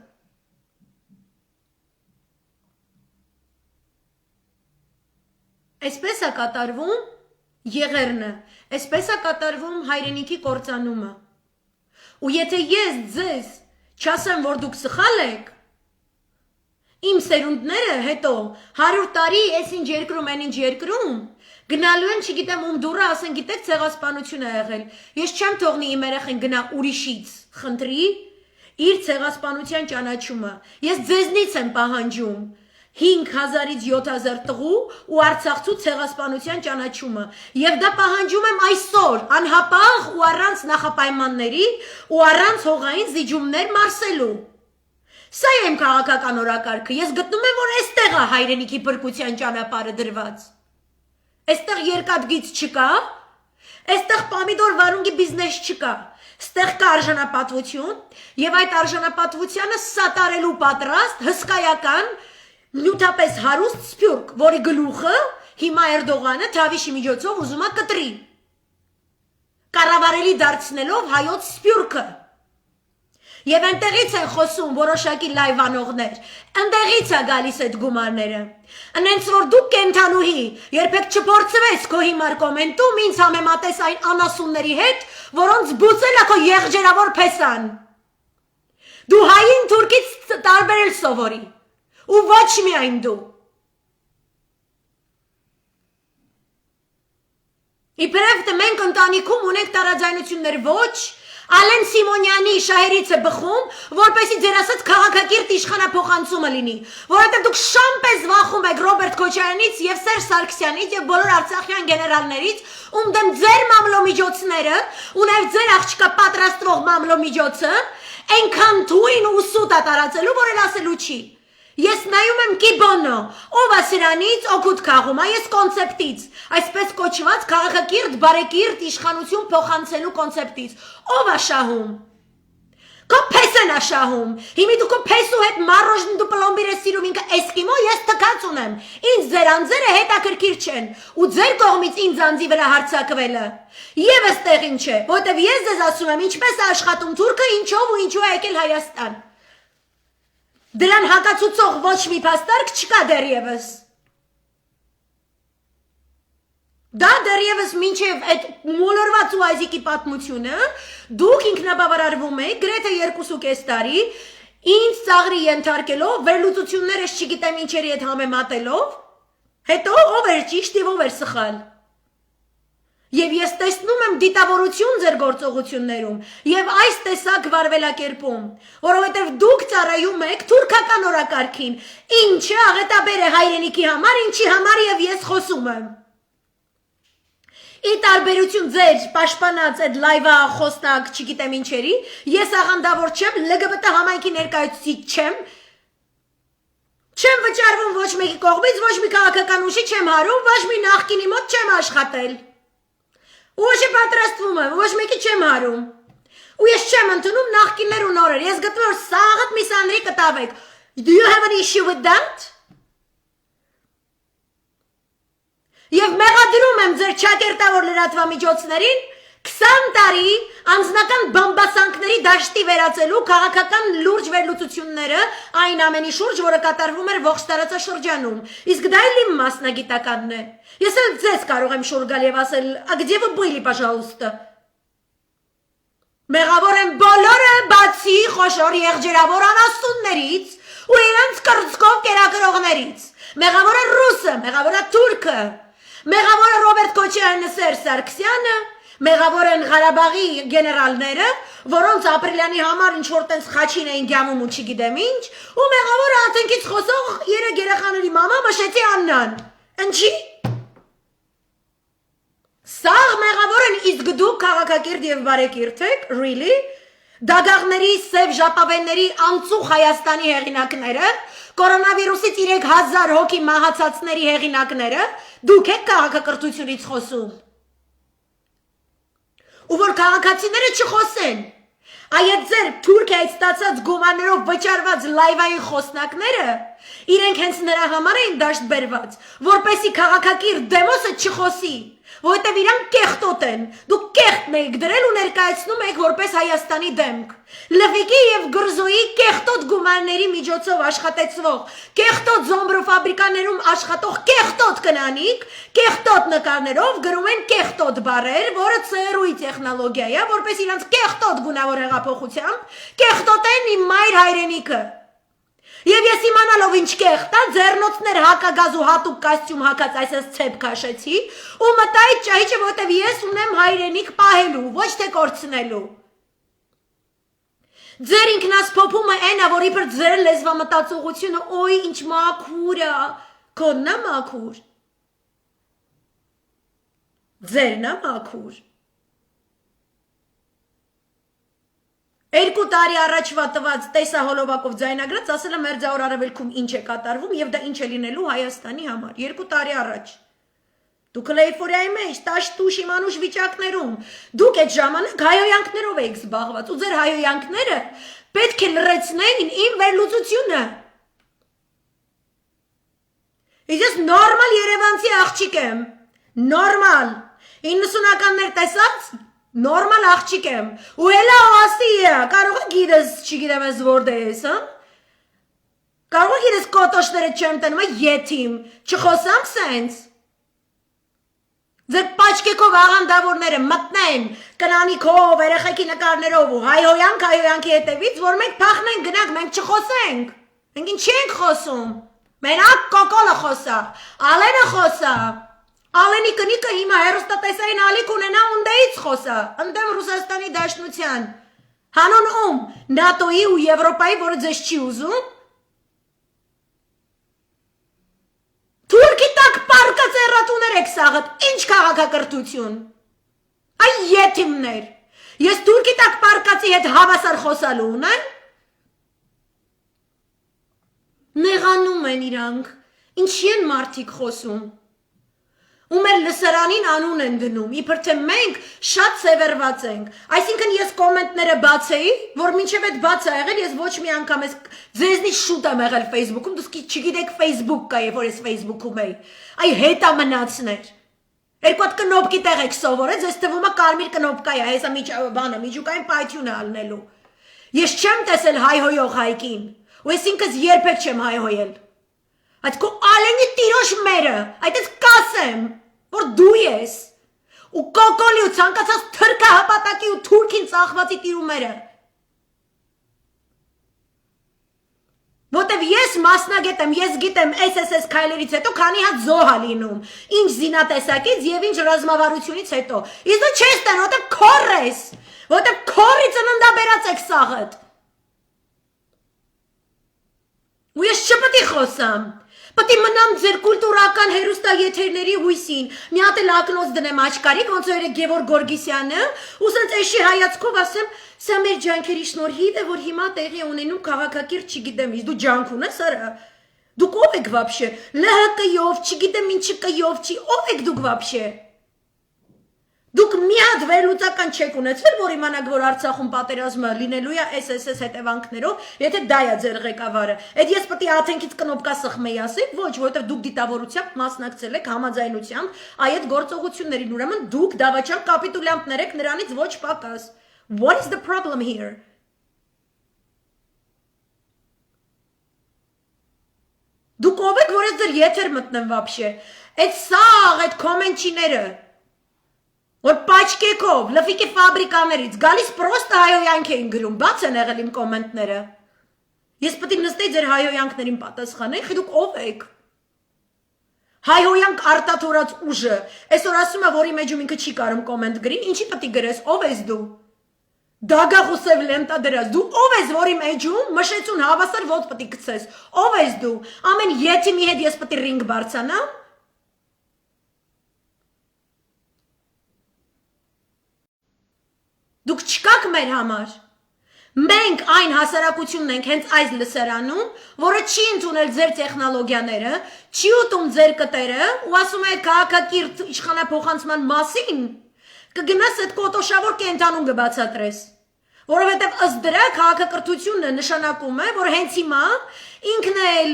Այսպես է կատարվում եղերնը, այսպես է կատարվում հայրենիքի կործանումը։ Ու եթե ես ձեզ չասեմ, որ դուք սխալ եք, իմ սերունդները հետո 100 տարի այս ինչ երկրում, այն ինչ երկրում, գնալու են, չգիտեմ ում դուրը, ասեն գիտեք ցեղասպանություն է եղել։ Ես չեմ թողնի իմ երեխեն գնա ուրիշից խնդրի իր ցեղասպանության ճանաչումը։ Ես ձեզնից եմ պահանջում 5000-ից 7000 տղու ու արցախցու ցեղասպանության ճանաչումը։ Եվ դա պահանջում եմ այսօր, անհապաղ ու առանց նախապայմանների ու առանց հողային զիջումներ մարսելու։ Սա է իմ քաղաքական օրակարգը։ Ես գտնում եմ, որ այստեղ է հայրենիքի փրկության ճանապարհը դրված։ Այստեղ երկաթգիծ չկա, այստեղ պամիդոր վարունգի բիզնես չկա, այստեղ կա արժանապատվություն եւ այդ արժանապատվությանը սատարելու պատրաստ հսկայական նյութապես հարուստ սփյուռք, որի գլուխը հիմա Էրդողանը Թավիշի միջոցով ուզում է կտրի։ Կառավարելի դարձնելով հայոց սփյուռքը։ Եվ այնտեղից են խոսում որոշակի լայվ անողներ, այնտեղից է գալիս այդ գումարները։ Ընենց որ դու կենթանուհի, երբեք չփորձվես քո հիմար կոմենտում ինձ համեմատես այն անասունների հետ, որոնց բուծել է քո եղջերավոր փեսան։ Դու հային թուրքից տարբերել սովորի, ու ոչ միայն դու։ Իբրև մենք ընտանիքում ունենք տարաձայնություններ ոչ, Ալեն Սիմոնյանի շահերից է բխում, որպեսի ձեր ասած քաղաքակիրթ իշխանափոխանցումը լինի, որովհետև դուք շամպես վախում եք Ռոբերտ Քոչարյանից եւ Սերժ Սարգսյանից եւ բոլոր արցախյան գեներալներից, ում դեմ ձեր մամլոմիջոցները ու նաեւ ձեր աղջկա պատրաստվող մամլոմիջոցը այնքան թույն ու սուտ է տարածելու, որ էլ ասելու չի։ Ես նայում եմ Կիբոնո, ով է սրանից օգուտ քաղում, այս կոնցեպտից, այսպես կոչված քաղաքակիրթ, բարեկիրթ իշխանություն փոխանցելու կոնցեպտից, ով է շահում։ Քո փեսն է շահում։ Հիմի դու քո փեսու հետ մարոժն դու պլոմբիր ես սիրում ինքը էսկիմո, ես թքած ունեմ։ Ինձ ձեր անձերը հետաքրքիր չեն, ու ձեր կողմից ինձ անձի վրա հարձակվելը եւս տեղին չէ, որտեւ ես ձեզ ասում եմ, ինչպես է աշխատում թուրքը, ինչով ու ինչու է եկել Հայաստան։ Դրան հակացուցող ոչ մի փաստարկ չկա դեռևս։ Դա դեռևս մինչև այդ մոլորված ու այզիկի պատմությունը դուք ինքնաբավարարվում եք գրեթե 2.5 տարի ինձ ծաղրի ենթարկելով վերլուծություններս չգիտեմ ինչերի հետ համեմատելով, հետո ով էր ճիշտ եւ ով էր սխալ։ Եվ ես տեսնում եմ դիտավորություն ձեր գործողություններում եւ այս տեսակ վարվելակերպում, որովհետեւ դուք ծառայում եք թուրքական օրակարգին, ինչը աղետաբեր է հայրենիքի համար, ինչի համար եւ ես խոսում եմ։ Ի տարբերություն ձեր պաշտպանած այդ լայվա խոսնակ, չգիտեմ ինչերի, ես աղանդավոր չեմ, LGBT համայնքի ներկայացուցիչ չեմ։ Չեմ վճարվում ոչ մեկի կողմից, ոչ մի քաղաքական ուժի չեմ հարում, ոչ մի նախկինի մոտ չեմ աշխատել։ Ոչ է պատրաստվում եմ, ոչ մեկի չեմ հարում։ Ու ես չեմ ընդունում նախկիններ ու նորեր։ Ես գտնում որ սաղդ մի սանրի կտավեք։ Do you have an issue with that? Եվ մեղադրում եմ ձեր ճակերտավոր լրատվամիջոցներին 20 տարի անձնական բամբասանքների դաշտի վերածելու քաղաքական լուրջ վերլուծությունները այն ամենի շուրջ, որը կատարվում էր ողջ տարածաշրջանում։ Իսկ դա էլ իմ մասնագիտականն է։ Ես էլ ձեզ կարող եմ շուռ գալ եւ ասել, «А где вы были, пожалуйста»։ Մեղավոր են բոլորը բացի խոշոր եղջերավոր անասուններից ու իրենց կրծքով կերակրողներից։ Մեղավոր է ռուսը, մեղավոր է թուրքը, մեղավոր է Ռոբերտ Քոչարյանը, Սերժ Սարգսյանը, մեղավոր են Ղարաբաղի գեներալները, որոնց ապրիլյանի համար ինչ որ տենց խաչին էին գյամում ու չգիտեմ ինչ, ու մեղավոր է աթենքից խոսող 3 երեխաների մամա Մշեցի Աննան։ Ինչի՞։ Սաղ մեղավոր են իսկ դուք քաղաքակիրթ եւ բարեկիրթ եք, really, դագաղների, սև ժապավենների անցուխ Հայաստանի հեղինակները, կորոնավիրուսից 3000 հոգի մահացածների հեղինակները, դուք եք քաղաքակրթությունից խոսում։ Ու որ քաղաքացիները չխոսեն, այդ ձեր Թուրքիայից ստացած գումարներով վճարված լայվային խոսնակները, իրենք հենց նրա համար էին դաշտ բերված, որպեսի քաղաքակիրթ դեմոսը չխոսի, որովհետև իրանք կեղտոտ են, դուք կեղտն եք դրել ու ներկայացնում եք որպես Հայաստանի դեմք։ Լվիկի եւ Գրզոյի կեղտոտ գումարների միջոցով աշխատեցվող, կեղտոտ զոմբրու ֆաբրիկաներում աշխատող կեղտոտ կնանիկ, կեղտոտ նկարներով գրում են կեղտոտ բառեր, որը ՑՌՈ-ի տեխնոլոգիա է, որպես իրանք կեղտոտ գունավոր հեղափոխությամբ կեղտոտեն իմ մայր հայրենիքը։ Եվ ես իմանալով ինչ կեղտ է, ձեռնոցներ հակագազ ու հատուկ կոստյում հակած այսպես ցեպ քաշեցի ու մտա այդ ճահիճը, որտեվ ես ունեմ հայրենիք պահելու, ոչ թե կորցնելու։ Ձեր ինքնասփոփումը այն է, որ իբր ձեր լեզվամտածողությունը, օй ինչ մաքուր է, քոնն է մաքուր։ Ձերն է մաքուր։ 2 տարի առաջվա տված տեսահոլովակով ձայնագրած ասել եմ Մերձավոր Արևելքում ինչ է կատարվում եւ դա ինչ է լինելու Հայաստանի համար 2 տարի առաջ։ Դուք լեյֆորիայի մեջ տաշտուշ իմանուշ վիճակներում դուք այդ ժամանակ հայոյանքներով եք զբաղված ու ձեր հայոյանքները պետք է լրացնեին իմ վերլուծությունը։ Ես նորմալ Երևանցի աղջիկ եմ, նորմալ, 90-ականներ տեսած, նորմալ աղջիկ եմ, ու էլա ասի է, կարող է գիրես, չգիրեմ ես որդ ես, կարող է գիրես կոտոշները չեմ տնում, եթիմ, չխոսամ սենց, ձեր պաչկեկով աղանդավորները մտնեն կնանիքով, երեխեքի նկարներով ու հայհոյանքի հետևից, որ մենք փախնենք, գնանք, մենք չխոսենք, մենք ինչ ենք խոսում, մենակ կոկոլը խոսա, Ալենը խոսա, Ալենի կնիկը հիմա հեռուստատեսային ալիք ունենա ունդեից խոսա, ընդեմ Ռուսաստանի Դաշնության, հանուն ում, նատոյի ու Եվրոպայի, որը ձեզ չի ուզում, Թուրքի տակ պարկած էրատուներ եք սաղըտ, ինչ քաղաքակրթություն, այ եթիմներ, ես թուրքի տակ պարկածի հետ հավասար խոսալու ունեմ, նեղանում են իրանք, ինչի են մարդիկ խոսում, ու մեր լսարանին անուն են դնում, իբր թե մենք շատ սևերված ենք, այսինքն ես կոմենտները բացեի, որ մինչև այդ բաց է եղել, ես ոչ մի անգամ ես ձեզնից շուտ եմ եղել Facebook-ում, դուք չգիտեք Facebook կա, երբ որ ես Facebook-ում էի, այ հետա մնացներ, երկու հատ կնոպկի տեղ եք սովորել, ձեզ թվում է կարմիր կնոպկա է, հեսա միջուկային պայթյուն է ալնելու, ես չեմ տեսել հայհոյող հայկին, ու ես ինքս երբեք չեմ հայհոյել, այդ քո Ալենի տիրոջ մերը, այդ ես կասեմ, որ դու ես, ու կոկոլի ու ցանկացած թրկա հապատակի ու թուրքին ծախվածի տիրումերը, Որտև ես մասնագետ եմ, ես գիտեմ SSS քայլերից հետո քանի հատ զոհ ա լինում, ինչ զինատեսակից եւ ինչ ռազմավարությունից հետո, իսկ դու չես տան, որտև քոռ ես, որտև քոռի ծննդաբերած եք սաղըտ, ու ես չպետք է խոսամ, Պետք է մնամ ձեր կուլտուրական հերոստաեթերների հույսին, մի հատ էլ ակնոց դնեմ աչքարիկ, ոնց որ Գևորգ Գորգիսյանը, ու սենց էշի հայացքով ասեմ, սա մեր ջանքերի շնորհիվ է, որ հիմա տեղի է ունենում քաղաքակիրթ, չգիտեմ, իսկ դու ջանք ունես, արա, դուք ով եք վաբշե, ԼՀԿ-ով, չգիտեմ ինչի կյով չի, ով եք դուք վաբշե, դուք մի հատ վերլուծական չեք ունեցել, որ իմանաք, որ Արցախում պատերազմը լինելու է SSS հետևանքներով, եթե դա է ձեր ղեկավարը, այդ ես պետք է աթենքից կնոպկա սխմեի ասի, ոչ, որովհետև դուք դիտավորությամբ մասնակցել եք համաձայնությամբ այդ գործողություններին, ուրեմն դուք դավաճան կապիտուլյանտներ եք նրանից ոչ պակաս, What is the problem here? Դուք ով եք, որ ես ձեր եթեր մտնեմ վաբշե, այդ սաղ, այդ կոմենչիները, որ պաչկեկով, լվիկի ֆաբրիկաներից, գալիս պրոստը հայոյանք էին գրում, բաց են եղել իմ կոմենտները, ես պետք է նստեի ձեր հայոյանքներին պատասխանեի, դուք ով եք, հայոյանք արտաթորած ուժը, այսօր ասում է, որի մեջում ինքը չի կարում կոմենտ գրի, ինչի պետք է գրես, ով ես դու, Դագաղ ու սև լենտա դրած, դու ով ես, որի մեջում, մշեցուն հավասար ոտ պետք է գցես, ով ես դու, ամեն եթիմի հետ ես պետք է ռինգ բարձանամ, Դուք չկաք մեր համար, մենք այն հասարակությունն ենք հենց այս լսարանում, որը չի ընդունել ձեր տեխնոլոգիաները, չի ուտում ձեր կտերը ու ասում է քաղաքակիրթ իշխանափոխանցման մասին, կգնաս այդ կոտոշավոր կենտանուն կբացատրես, որովհետև ըստ դրա քաղաքակրթությունը նշանակում է, որ հենց հիմա ինքն էլ,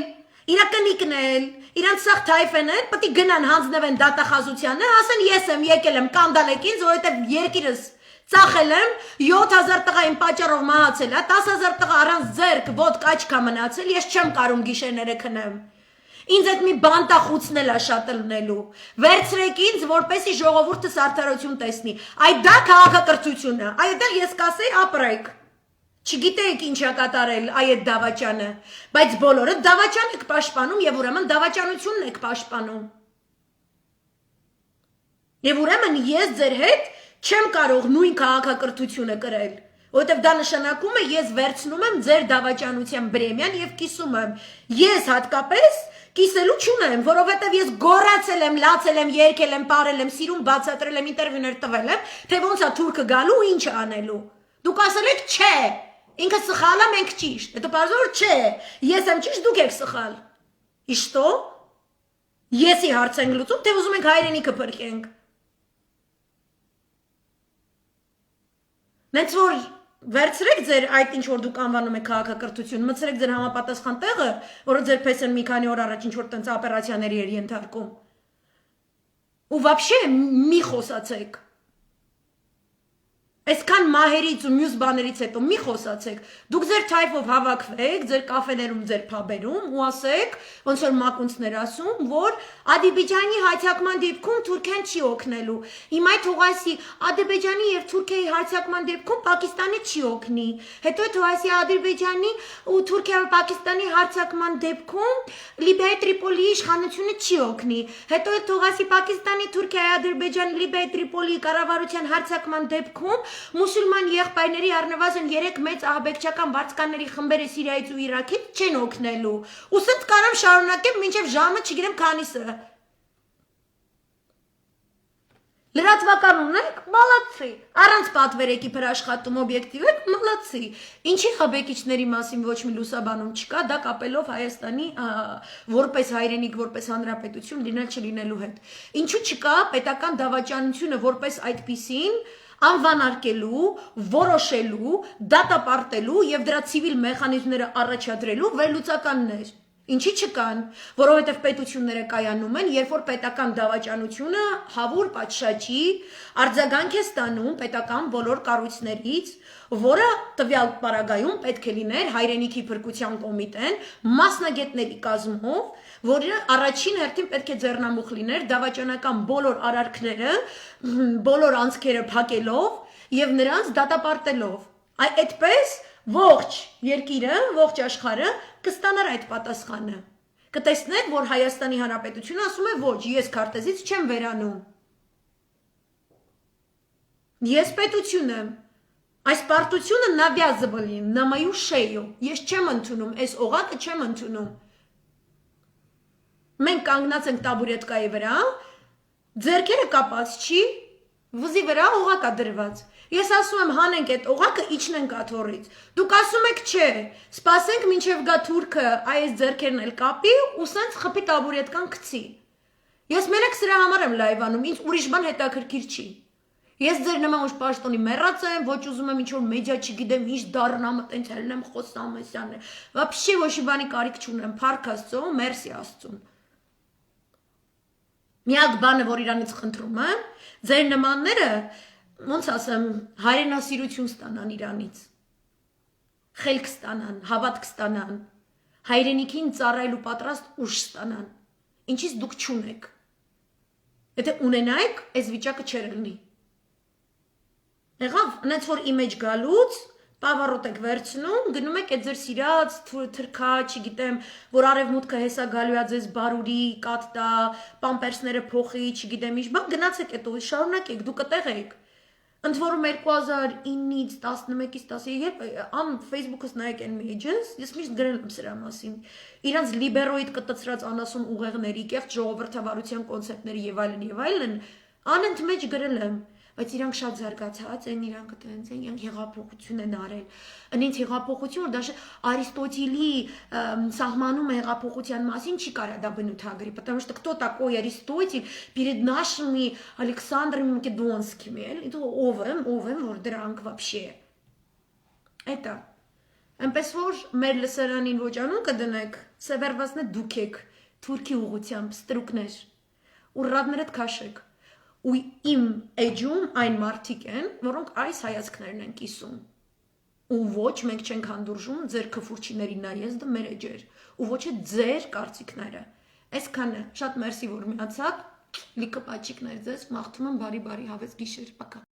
իր կնիկն էլ, իրանց սաղ թայֆեն էլ, պետք է գնան հանձնվեն դատախազությանը, ասեն ես եմ եկել եմ կանդալեք ինձ, որովհետև երկիրս Ծախել եմ 7000 տղա իմ պատճառով մահացել է, 10000 տղա առանց ձեռք ոտք աչքա մնացել, ես չեմ կարում գիշերները քնեմ։ Ինձ այդ մի բանտախուցն էլ է շատ լնելու։ Վերցրեք ինձ, որպեսի ժողովուրդս արդարություն տեսնի։ Այդ դա քաղաքակրթությունն է։ Այդտեղ ես կասեի ապրեք։ Չգիտեք ինչ է կատարել այդ դավաճանը, բայց բոլորը դավաճան եք պաշտպանում եւ ուրեմն դավաճանությունն եք պաշտպանում։ Եվ ուրեմն ես ձեր հետ չեմ կարող նույն քաղաքակրթությունը կրել, որովհետև դա նշանակում է ես վերցնում եմ ձեր դավաճանության բրեմիան եւ կիսում եմ։ Ես հատկապես կիսելու չունեմ, որովհետև ես գոռացել եմ, լացել եմ, երգել եմ, ապարել եմ, սիրուն բացատրել եմ, ինտերվյուներ տվել եմ, թե ոնց է թուրքը գալու ու ինչ անելու։ Դուք ասել եք չէ, ինքը սխալ է, մենք ճիշտ։ Հետո բարձր չէ, ես եմ ճիշտ, դուք եք սխալ։ Իշտո։ Եսի հարց ենք լուծում, թե ուզում ենք հայրենիքը փրկենք։ Նենց որ Վերցրեք ձեր այդ ինչ որ դուք անվանում եք քաղաքակրթություն, մտցրեք ձեր համապատասխան տեղը, որը ձեր պես են մի քանի օր առաջ ինչ որ տենց օպերացիաների էր ենթարկում։ Ու вообще մի խոսացեք։ Այսքան մահերից ու մյուս բաներից հետո մի խոսացեք, դուք ձեր թայֆով հավաքվեք, ձեր կաֆեներում, ձեր փաբերում ու ասեք, ոնց որ մակունցներ ասում, որ Ադրբեջանի հարձակման դեպքում Թուրքիան չի օգնելու։ Հիմա թող ասի Ադրբեջանի եւ Թուրքիայի հարձակման դեպքում Պակիստանը չի օգնի։ Հետո թող ասի Ադրբեջանի ու Թուրքիայի Պակիստանի հարձակման դեպքում Լիբիայի Տրիպոլիի իշխանությունը չի օգնի։ Հետո թող ասի Պակիստանի, Թուրքիայի, Ադրբեջանի, Լիբիայի Տրիպոլիի կառավարության հարձակման դեպքում մուսուլման եղբայրների առնվազն 3 մեծ ահաբեկչական վարձկանների խմբերը Սիրիայից ու Իրաքից չեն օգնելու։ Ու սենց կարամ շարունակեմ մինչև ժամը չգիտեմ քանիսը։ Լրատվական ունեք, մալացի։ Առանց պատվերեկի փր աշխատում օբյեկտիվ եք, մալացի։ Ինչի խաբեկիչների մասին ոչ մի լուսաբանում չկա, դա կապելով Հայաստանի որպես հայրենիք, որպես հանրապետություն լինել չլինելու հետ։ Ինչու չկա պետական դավաճանությունը որպես այդպիսին անվանարկելու, որոշելու, դատապարտելու եւ դրա ցիվիլ մեխանիզմները առաջադրելու վերլուծականներ։ Ինչի չկան, որովհետև պետությունները կայանում են, երբ որ պետական դավաճանությունը հավուր պատշաճի արձագանք է ստանում պետական բոլոր կառույցներից, որը տվյալ պարագայում պետք է լիներ հայրենիքի փրկության կոմիտեն մասնագետների կազմով, որը առաջին հերթին պետք է ձեռնամուխ լիներ դավաճանական բոլոր արարքները, բոլոր անցքերը փակելով եւ նրանց դատապարտելով։ Այդպես ողջ երկիրը, ողջ աշխարհը կստանար այդ պատասխանը։ Կտեսնեք, որ Հայաստանի Հանրապետությունը ասում է ոչ, ես քարտեզից չեմ վերանում։ Ես պետություն եմ։ Այս պարտությունը навязывали на мою шею։ Ես չեմ ընդունում, այս օղակը չեմ ընդունում։ Մենք կանգնած ենք տաբուրետկայի վրա, ձեռքերը կապած չի, վզի վրա օղակ է դրված։ Ես ասում եմ հանենք այդ օղակը իջնենք աթոռից։ Դուք ասում եք չէ, սպասենք մինչև գա թուրքը այս ձեռքերն էլ կապի ու սենց խփի տաբուրետկան գցի։ Ես մենակ սրա համար եմ լայվանում, ինձ ուրիշ բան հետաքրքիր չի։ Ես ձեր նման ոչ պաշտոնի մեռած եմ, ոչ ուզում եմ ինչ-որ մեդիա չգիտեմ, ինչ դառնամ, տենց ելնեմ խոսամ այսանը։ Вообще ոչ մի բանի կարիք չունեմ, փառք Աստծո, մերսի Աստծուն։ Միակ բանը, որ իրանից խնդրում եմ, ձեր նմանները ոնց ասեմ, հայրենասիրություն ստանան իրանից, խելք ստանան, հավատք ստանան, հայրենիքին ծառայելու պատրաստ ուժ ստանան, ինչից դուք չունեք, եթե ունենայք, այս վիճակը չեր լինի, եղավ, նենց որ իմեջ գալուց, պավարոտ եք վերցնում, գնում եք այդ ձեր սիրած, թրքա, չգիտեմ, որ արևմուտքը հեսա գալու է ձեզ բարուրի, կատտա, պամպերսները փոխի, չգիտեմ ինչ, բան գնացեք էտո, շարունակեք, դուք կտեղ եք, ընդ որում 2009-ից 11-ից 12 Facebook-ս նայեք այն մեջս, ես միշտ գրել եմ սրա մասին, իրանց լիբերոիդ կտծրած անասուն ուղեղների, կեղծ ժողովրդավարության կոնցեպտների եւ այլն, անընդմեջ գրել եմ, բայց իրանք շատ զարգացած են, իրանք տենց են, իրանք հեղափոխություն են արել, ընենց հեղափոխություն, որ դաշը Արիստոտելի սահմանում է հեղափոխության մասին չի կարա դա բնութագրի, потому что кто такой Аристотель перед нашими Александром Македонскими, ով եմ, որ դրանք вообще, это, այնպես որ մեր լսարանին ոչ անուն կդնեք, սևերվածն է դուք եք, թուրքի ուղությամբ, ստրուկներ, ուռադներդ քաշեք, ու իմ էջում այն մարդիկ են, որոնք այս հայացքներն են կիսում, ու ոչ մենք չենք հանդուրժում ձեր քֆուրչիների նայեզդը մեր էջեր, ու ոչ է ձեր կարծիքները, այսքանը, շատ մերսի որ միացաք, լիքը պաչիկներ ձեզ, մաղթում եմ բարի հավես գիշեր, պակա։